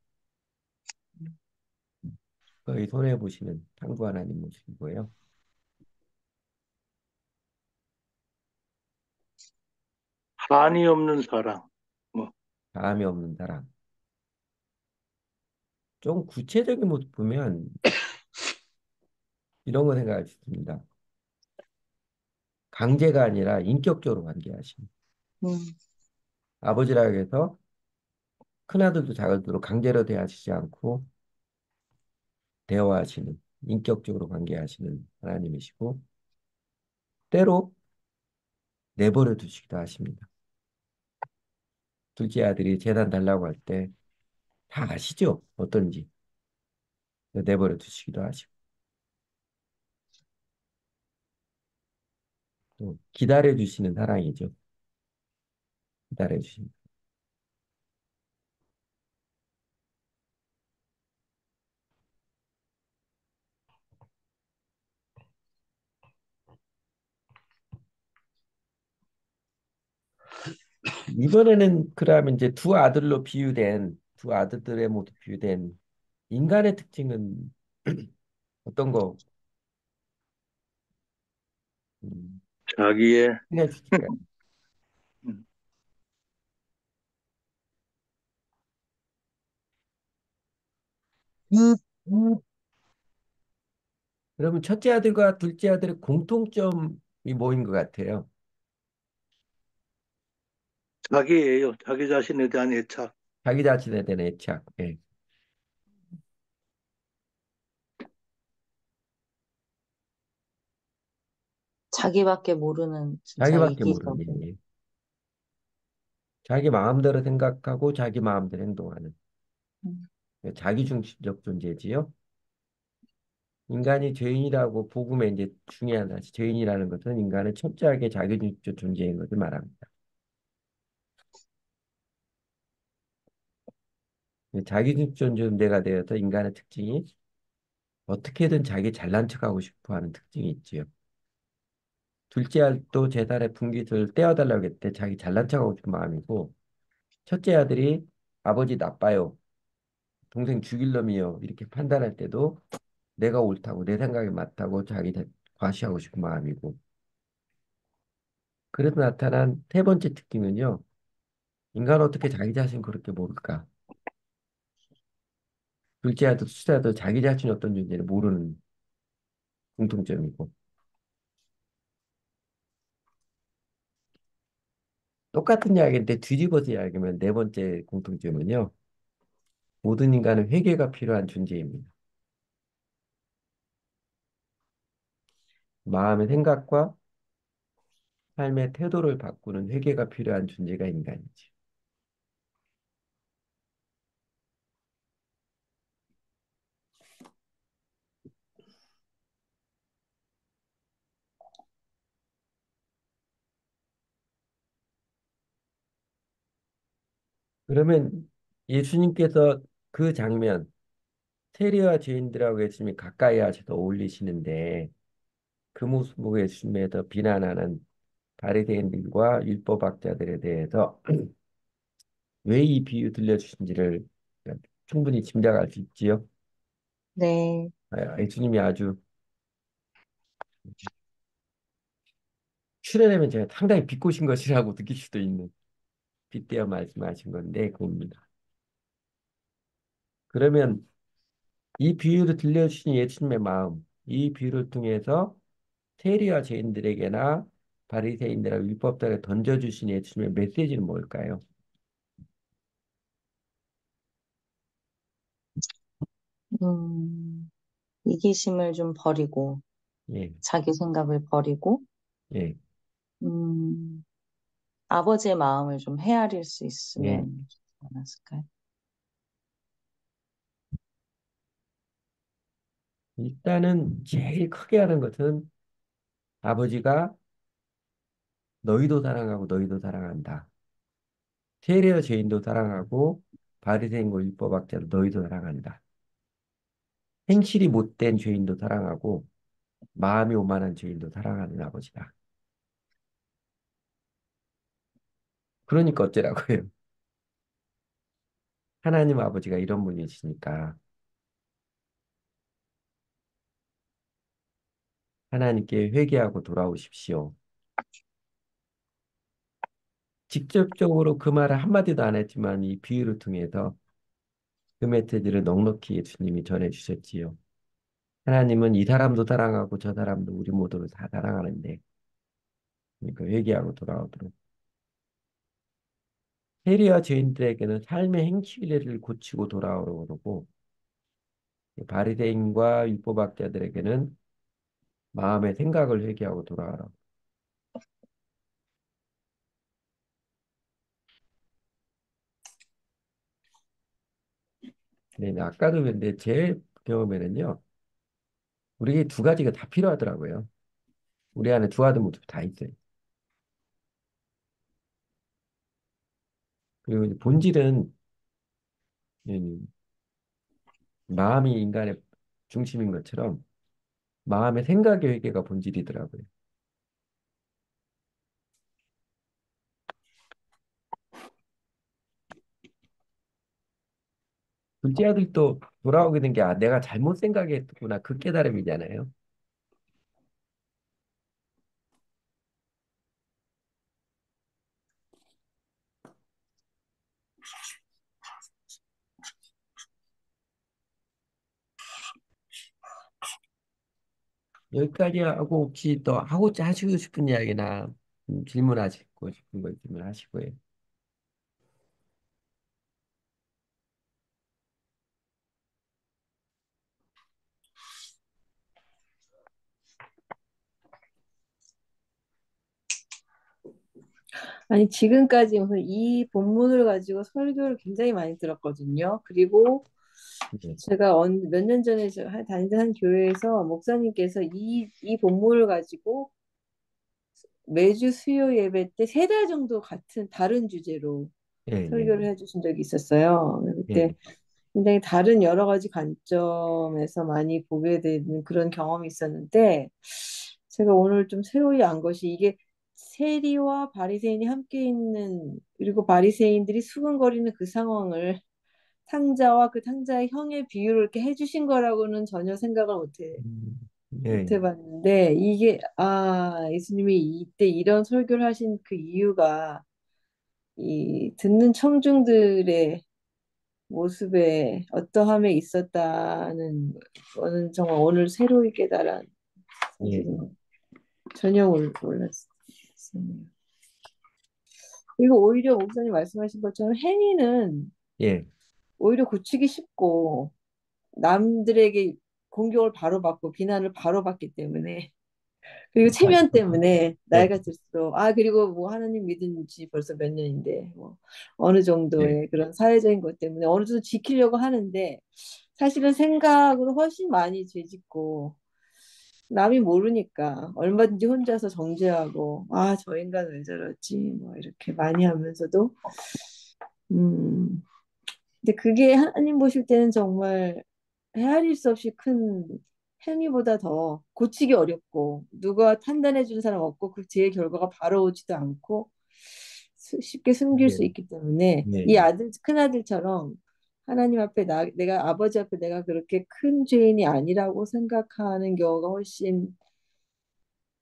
기꺼이 손해 보시는 탕부 하나님 모습이고요.
한이 없는 사랑. 뭐,
다음이 없는 사람. 좀 구체적인 모습 보면 이런 거 생각할 수 있습니다. 강제가 아니라 인격적으로 관계하시는.
음,
아버지라고 해서 큰아들도 작아들도 강제로 대하시지 않고 대화하시는, 인격적으로 관계하시는 하나님이시고 때로 내버려 두시기도 하십니다. 둘째 아들이 재단 달라고 할 때 다 아시죠? 어떤지. 내버려 두시기도 하시고 또 기다려 주시는 사랑이죠. 기다려 주시는. 이번에는 그러면 이제 두 아들들의 모두 비유된 인간의 특징은 어떤 거 음,
자기의
해 주실까요?
음,
그러면 첫째 아들과 둘째 아들의 공통점이 뭐인 것 같아요?
자기예요. 자기 자신에 대한 애착.
자기 자신에 대한 애착. 예.
자기밖에 모르는 진짜
자기밖에 모르는
이기적인.
일. 자기 마음대로 생각하고 자기 마음대로 행동하는
음,
자기중심적 존재지요. 인간이 죄인이라고 복음에 이제 중요한 사실, 죄인이라는 것은 인간의 철저하게 자기중심적 존재인 것을 말합니다. 자기중심적 존재가 되어서 인간의 특징이 어떻게든 자기 잘난 척하고 싶어하는 특징이 있지요. 둘째 아들도 제달의 분깃을 떼어달라고 했을 때 자기 잘난 척하고 싶은 마음이고, 첫째 아들이 아버지 나빠요, 동생 죽일 놈이요 이렇게 판단할 때도 내가 옳다고 내 생각이 맞다고 과시하고 싶은 마음이고, 그래서 나타난 세 번째 특징은요. 인간은 어떻게 자기 자신 그렇게 모를까? 둘째 아들, 첫째 아들 자기 자신이 어떤 존재를 모르는 공통점이고, 똑같은 이야기인데 뒤집어서 이야기하면 네 번째 공통점은요. 모든 인간은 회개가 필요한 존재입니다. 마음의 생각과 삶의 태도를 바꾸는 회개가 필요한 존재가 인간이지. 그러면 예수님께서 그 장면, 세리와 죄인들하고 예수님이 가까이 하셔서 어울리시는데 그 모습 보고 예수님에 더 비난하는 바리새인들과 율법학자들에 대해서 왜 이 비유 들려주신지를 충분히 짐작할 수 있지요.
네,
예수님이 아주 출애굽면 제가 상당히 비꼬신 것이라고 느낄 수도 있는 빗대어 말씀하신 건데 그겁니다. 그러면 이 비유를 들려주신 예수님의 마음, 이 비유를 통해서 세리와 죄인들에게나 바리새인들과 율법자에게 던져주신 예수님의 메시지는 뭘까요?
음, 이기심을 좀 버리고,
예,
자기 생각을 버리고,
예,
음, 아버지의 마음을 좀 헤아릴 수
예.
있으면 좋지 않았을까요?
일단은 제일 크게 하는 것은 아버지가 너희도 사랑하고 너희도 사랑한다. 세리와 죄인도 사랑하고 바리새인과 율법학자도 너희도 사랑한다. 행실이 못된 죄인도 사랑하고 마음이 오만한 죄인도 사랑하는 아버지다. 그러니까 어쩌라고요. 하나님 아버지가 이런 분이시니까 하나님께 회개하고 돌아오십시오. 직접적으로 그 말을 한마디도 안 했지만 이 비유를 통해서 그 메시지를 넉넉히 예수님이 전해주셨지요. 하나님은 이 사람도 사랑하고 저 사람도 우리 모두를 다 사랑하는데 그러니까 회개하고 돌아오도록. 세리와 죄인들에게는 삶의 행실을 고치고 돌아오라고 그러고 바리새인과 율법학자들에게는 마음의 생각을 회개하고 돌아오라고. 네, 아까도 근데 제 경험에는요. 우리에게 두 가지가 다 필요하더라고요. 우리 안에 두 아들 모두 다 있어요. 그리고 이제 본질은 음, 마음이 인간의 중심인 것처럼 마음의 생각의 회개가 본질이더라고요. 둘째 아들도 돌아오게 된 게, 아, 내가 잘못 생각했구나. 그 깨달음이잖아요. 여기까지 하고 혹시 또 하고자 하시고 싶은 이야기나 질문하시고 싶은 거 있으면 하시고요.
아니, 지금까지 우선 이 본문을 가지고 설교를 굉장히 많이 들었거든요. 그리고
네.
제가 몇 년 전에 다니던 한 교회에서 목사님께서 이 본문을 가지고 매주 수요 예배 때 세 달 정도 같은 다른 주제로
예, 예,
설교를 해주신 적이 있었어요.
예,
그때 굉장히 다른 여러 가지 관점에서 많이 보게 되는 그런 경험이 있었는데 제가 오늘 좀 새로이 안 것이 이게 세리와 바리새인이 함께 있는 그리고 바리새인들이 수근거리는 그 상황을 탕자와 그 탕자의 형의 비유를 이렇게 해주신 거라고는 전혀 생각을
음,
못
예,
해봤는데 이게 예수님이 이때 이런 설교를 하신 그 이유가 이 듣는 청중들의 모습에 어떠함에 있었다는 거는 정말 오늘 새로이 깨달은
예,
사실은 전혀 몰랐어요. 그리고 오히려 목사님 말씀하신 것처럼 행위는
예,
오히려 고치기 쉽고 남들에게 공격을 바로 받고 비난을 바로 받기 때문에 그리고 체면 때문에
예,
나이가 들수록 그리고 뭐 하나님 믿은 지 벌써 몇 년인데 뭐 어느
예,
정도의 그런 사회적인 것 때문에 어느 정도 지키려고 하는데 사실은 생각으로 훨씬 많이 죄짓고 남이 모르니까 얼마든지 혼자서 정죄하고 저 인간 왜 저러지 뭐 이렇게 많이 하면서도 음 근데 그게 하나님 보실 때는 정말 헤아릴 수 없이 큰 행위보다 더 고치기 어렵고 누가 판단해 주는 사람 없고 그 죄의 결과가 바로 오지도 않고 쉽게 숨길
예,
수 있기 때문에 이
예,
아들 큰 아들처럼 하나님 앞에 내가 아버지 앞에 내가 그렇게 큰 죄인이 아니라고 생각하는 경우가 훨씬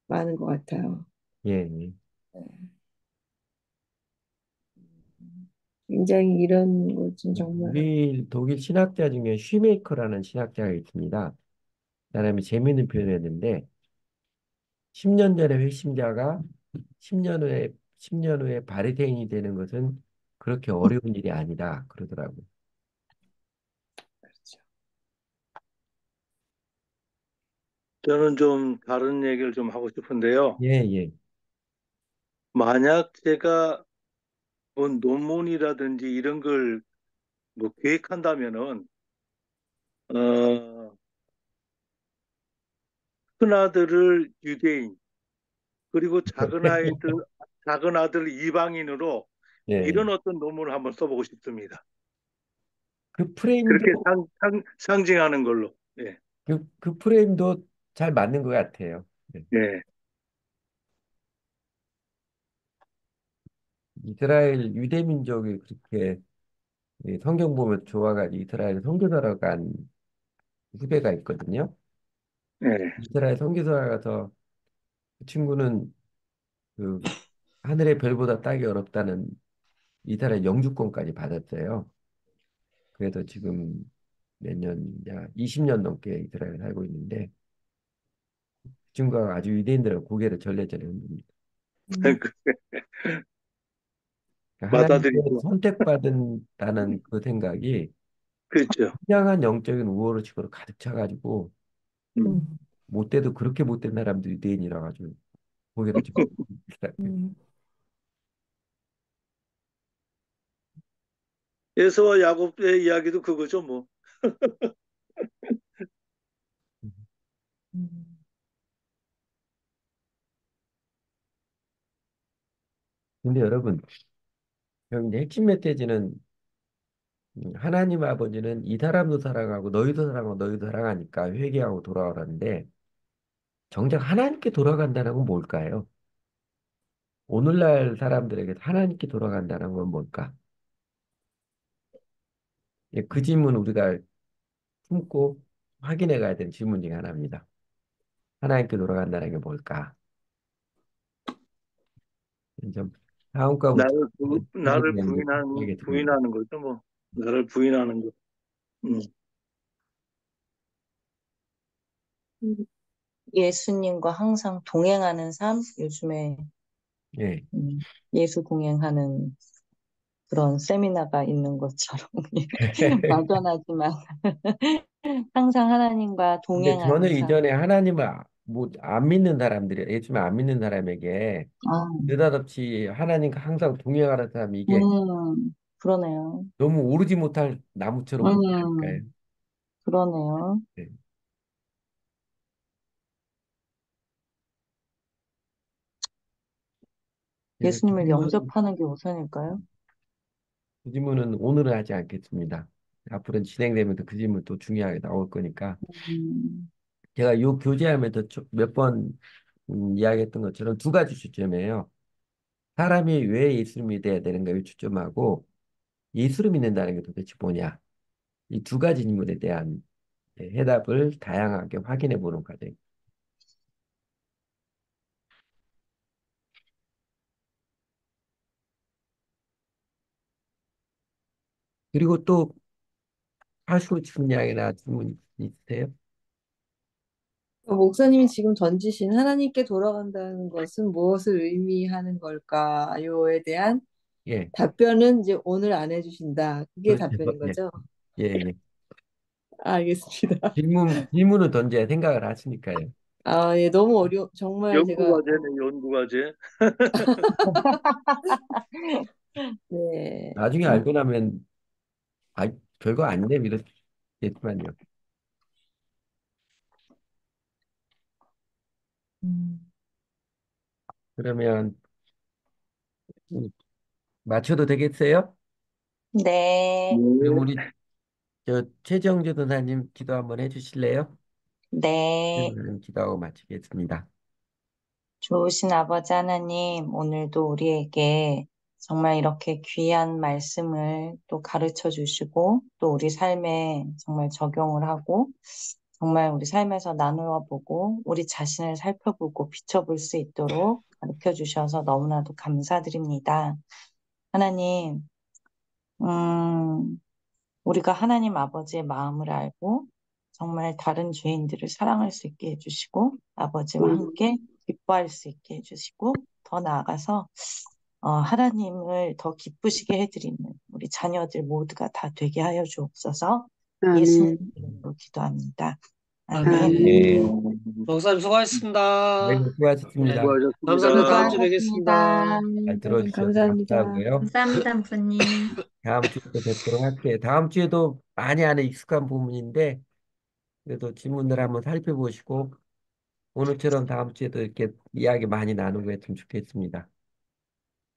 많은 것 같아요.
예, 예.
굉장히 이런 것은 정말
우리 독일 신학자 중에 쉬메이커라는 신학자가 있습니다. 사람이 재미있는 표현을 했는데, 10년 전에 회심자가 10년 후에 10년 후에 바리새인이 되는 것은 그렇게 어려운 일이 아니다 그러더라고요.
그렇죠.
저는 좀 다른 얘기를 좀 하고 싶은데요.
예, 예,
만약 제가 뭐 논문이라든지 이런 걸 뭐 계획한다면은, 어, 큰아들을 유대인, 그리고 작은 아들 이방인으로
예.
이런 어떤 논문을 한번 써보고 싶습니다.
그 프레임도
그렇게 상징하는 걸로. 예,
그 프레임도 잘 맞는 것 같아요. 예.
예,
이스라엘 유대 민족이 그렇게 이 성경 보면 좋아가지고 이스라엘 선교사로 간 후배가 있거든요.
예.
이스라엘 선교사가 가서 그 친구는 그 하늘의 별보다 따기 어렵다는 이스라엘 영주권까지 받았어요. 그래서 지금 몇 년이냐, 20년 넘게 이스라엘 살고 있는데 그 친구가 아주 유대인들의 고개를 절레절레 흔듭니다.
음,
그러니까 하나님께
받아들이고.
선택받은다는 그 생각이
그렇죠.
굉장한 영적인 우월의식으로 가득 차가지고
음.
음,
못돼도 그렇게 못된 사람들이 유대인이라 가지고 고개를 좀
음,
에서와 야곱의 이야기도 그거죠, 뭐.
음.
근데 여러분 여기 이제 핵심 메시지는 하나님 아버지는 이 사람도 사랑하고 너희도 사랑하고 너희도 사랑하니까 회개하고 돌아오라는데 정작 하나님께 돌아간다는 건 뭘까요? 오늘날 사람들에게 하나님께 돌아간다는 건 뭘까? 예, 그 질문 우리가 품고 확인해 가야 되는 질문 중에 하나입니다. 하나님께 돌아간다는 게 뭘까? 좀 다음 거부터
나를
하겠습니다.
부인하는 거죠, 뭐. 나를 부인하는 거. 음.
예수님과 항상 동행하는 삶? 요즘에
예.
예수 동행하는 그런 세미나가 있는 것처럼 막연하지만 항상 하나님과
근데
동행하는
저는
삶.
이전에 하나님을 뭐 안 믿는 사람들이 예수님 안 믿는 사람에게
아,
느닷없이 하나님과 항상 동행하는 사람이 이게
그러네요.
너무 오르지 못할 나무처럼 보인다니까요.
음, 그러네요.
예. 그래서
예수님을 영접하는 게 우선일까요?
그 질문은 오늘은 하지 않겠습니다. 앞으로 진행되면서 그 질문 또 중요하게 나올 거니까
음,
제가 요 교제하면서 몇 번 이야기했던 것처럼 두 가지 주점이에요. 사람이 왜 예수를 믿어야 되는가를 주점하고 예수를 믿는다는 게 도대체 뭐냐. 이 두 가지 질문에 대한 해답을 다양하게 확인해 보는 과정. 그리고 또 하시고 싶은 이야기나 질문 있으세요?
목사님이 지금 던지신 하나님께 돌아간다는 것은 무엇을 의미하는 걸까요에 대한
예,
답변은 이제 오늘 안 해주신다. 그게
그렇죠.
답변인
예,
거죠?
예, 예.
알겠습니다.
질문을 던져야 생각을 하시니까요.
아, 예, 너무 정말 제가,
연구과제네, 연구과제.
네.
나중에 알고 나면 아, 별거 아니네 이렇겠지만요.
음.
그러면 음, 맞춰도 되겠어요?
네,
그럼
네.
우리 저 최정주 도사님 기도 한번 해주실래요?
네.
기도하고 마치겠습니다.
좋으신 아버지 하나님, 오늘도 우리에게 정말 이렇게 귀한 말씀을 또 가르쳐 주시고, 또 우리 삶에 정말 적용을 하고, 정말 우리 삶에서 나누어 보고, 우리 자신을 살펴보고 비춰볼 수 있도록 가르쳐 주셔서 너무나도 감사드립니다. 하나님, 음, 우리가 하나님 아버지의 마음을 알고 정말 다른 죄인들을 사랑할 수 있게 해주시고 아버지와 함께 기뻐할 수 있게 해주시고 더 나아가서 하나님을 더 기쁘시게 해드리는 우리 자녀들 모두가 다 되게 하여 주옵소서. 예수님
아멘.
이름으로 기도합니다. 아멘.
네,
아멘.
음.
목사님
네,
수고하셨습니다. 네.
수고하셨습니다.
감사합니다. 다음
수고하셨습니다.
주에
수고하셨습니다.
뵙겠습니다.
잘
목사님
들어주셔서
감사합니다.
감사하고요.
감사합니다, 목사님.
다음 주에 또 뵙도록 할게요. 다음 주에도 많이 아는 익숙한 부분인데 그래도 질문들 한번 살펴보시고 오늘처럼 다음 주에도 이렇게 이야기 많이 나누고 했으면 좋겠습니다.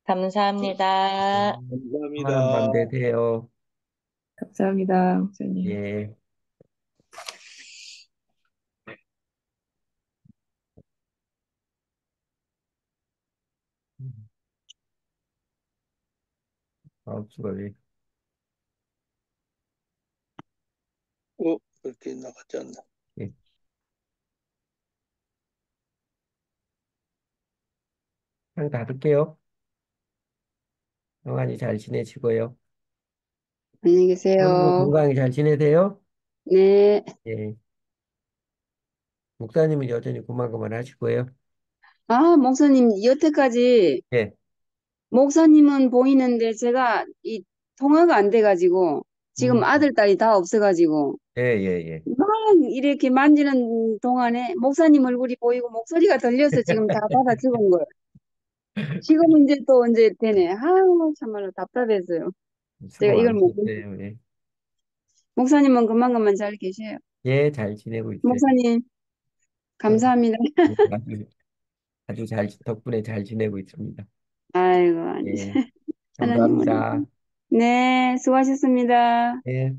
감사합니다.
편안한 밤
감사합니다.
되세요.
감사합니다, 목사님.
예. 다음 주가 왜?
그렇게 나갔지 않나.
예. 상 닫을게요. 평안히 잘 지내시고요.
안녕히
오늘도
계세요.
건강히 잘 지내세요.
네.
예. 목사님은 여전히 고만고만 하시고요.
아, 목사님, 여태까지
예.
목사님은 보이는데 제가 이 통화가 안 돼가지고 지금
음.
아들, 딸이 다 없어가지고
예, 예, 예.
막 이렇게 만지는 동안에 목사님 얼굴이 보이고 목소리가 들려서 지금 다 받아 적은 거예요. 지금은 이제 또 언제 되네. 아우, 참말로 답답했어요.
수고
제가 이걸 못,
많으셨어요. 예.
목사님은 금방금방 잘 계셔요.
예, 잘 지내고 있어요.
목사님,
예.
감사합니다.
예, 아주 덕분에 잘 지내고 있습니다.
아이고, 아니,
예.
하나님,
감사합니다.
네, 수고하셨습니다.
예.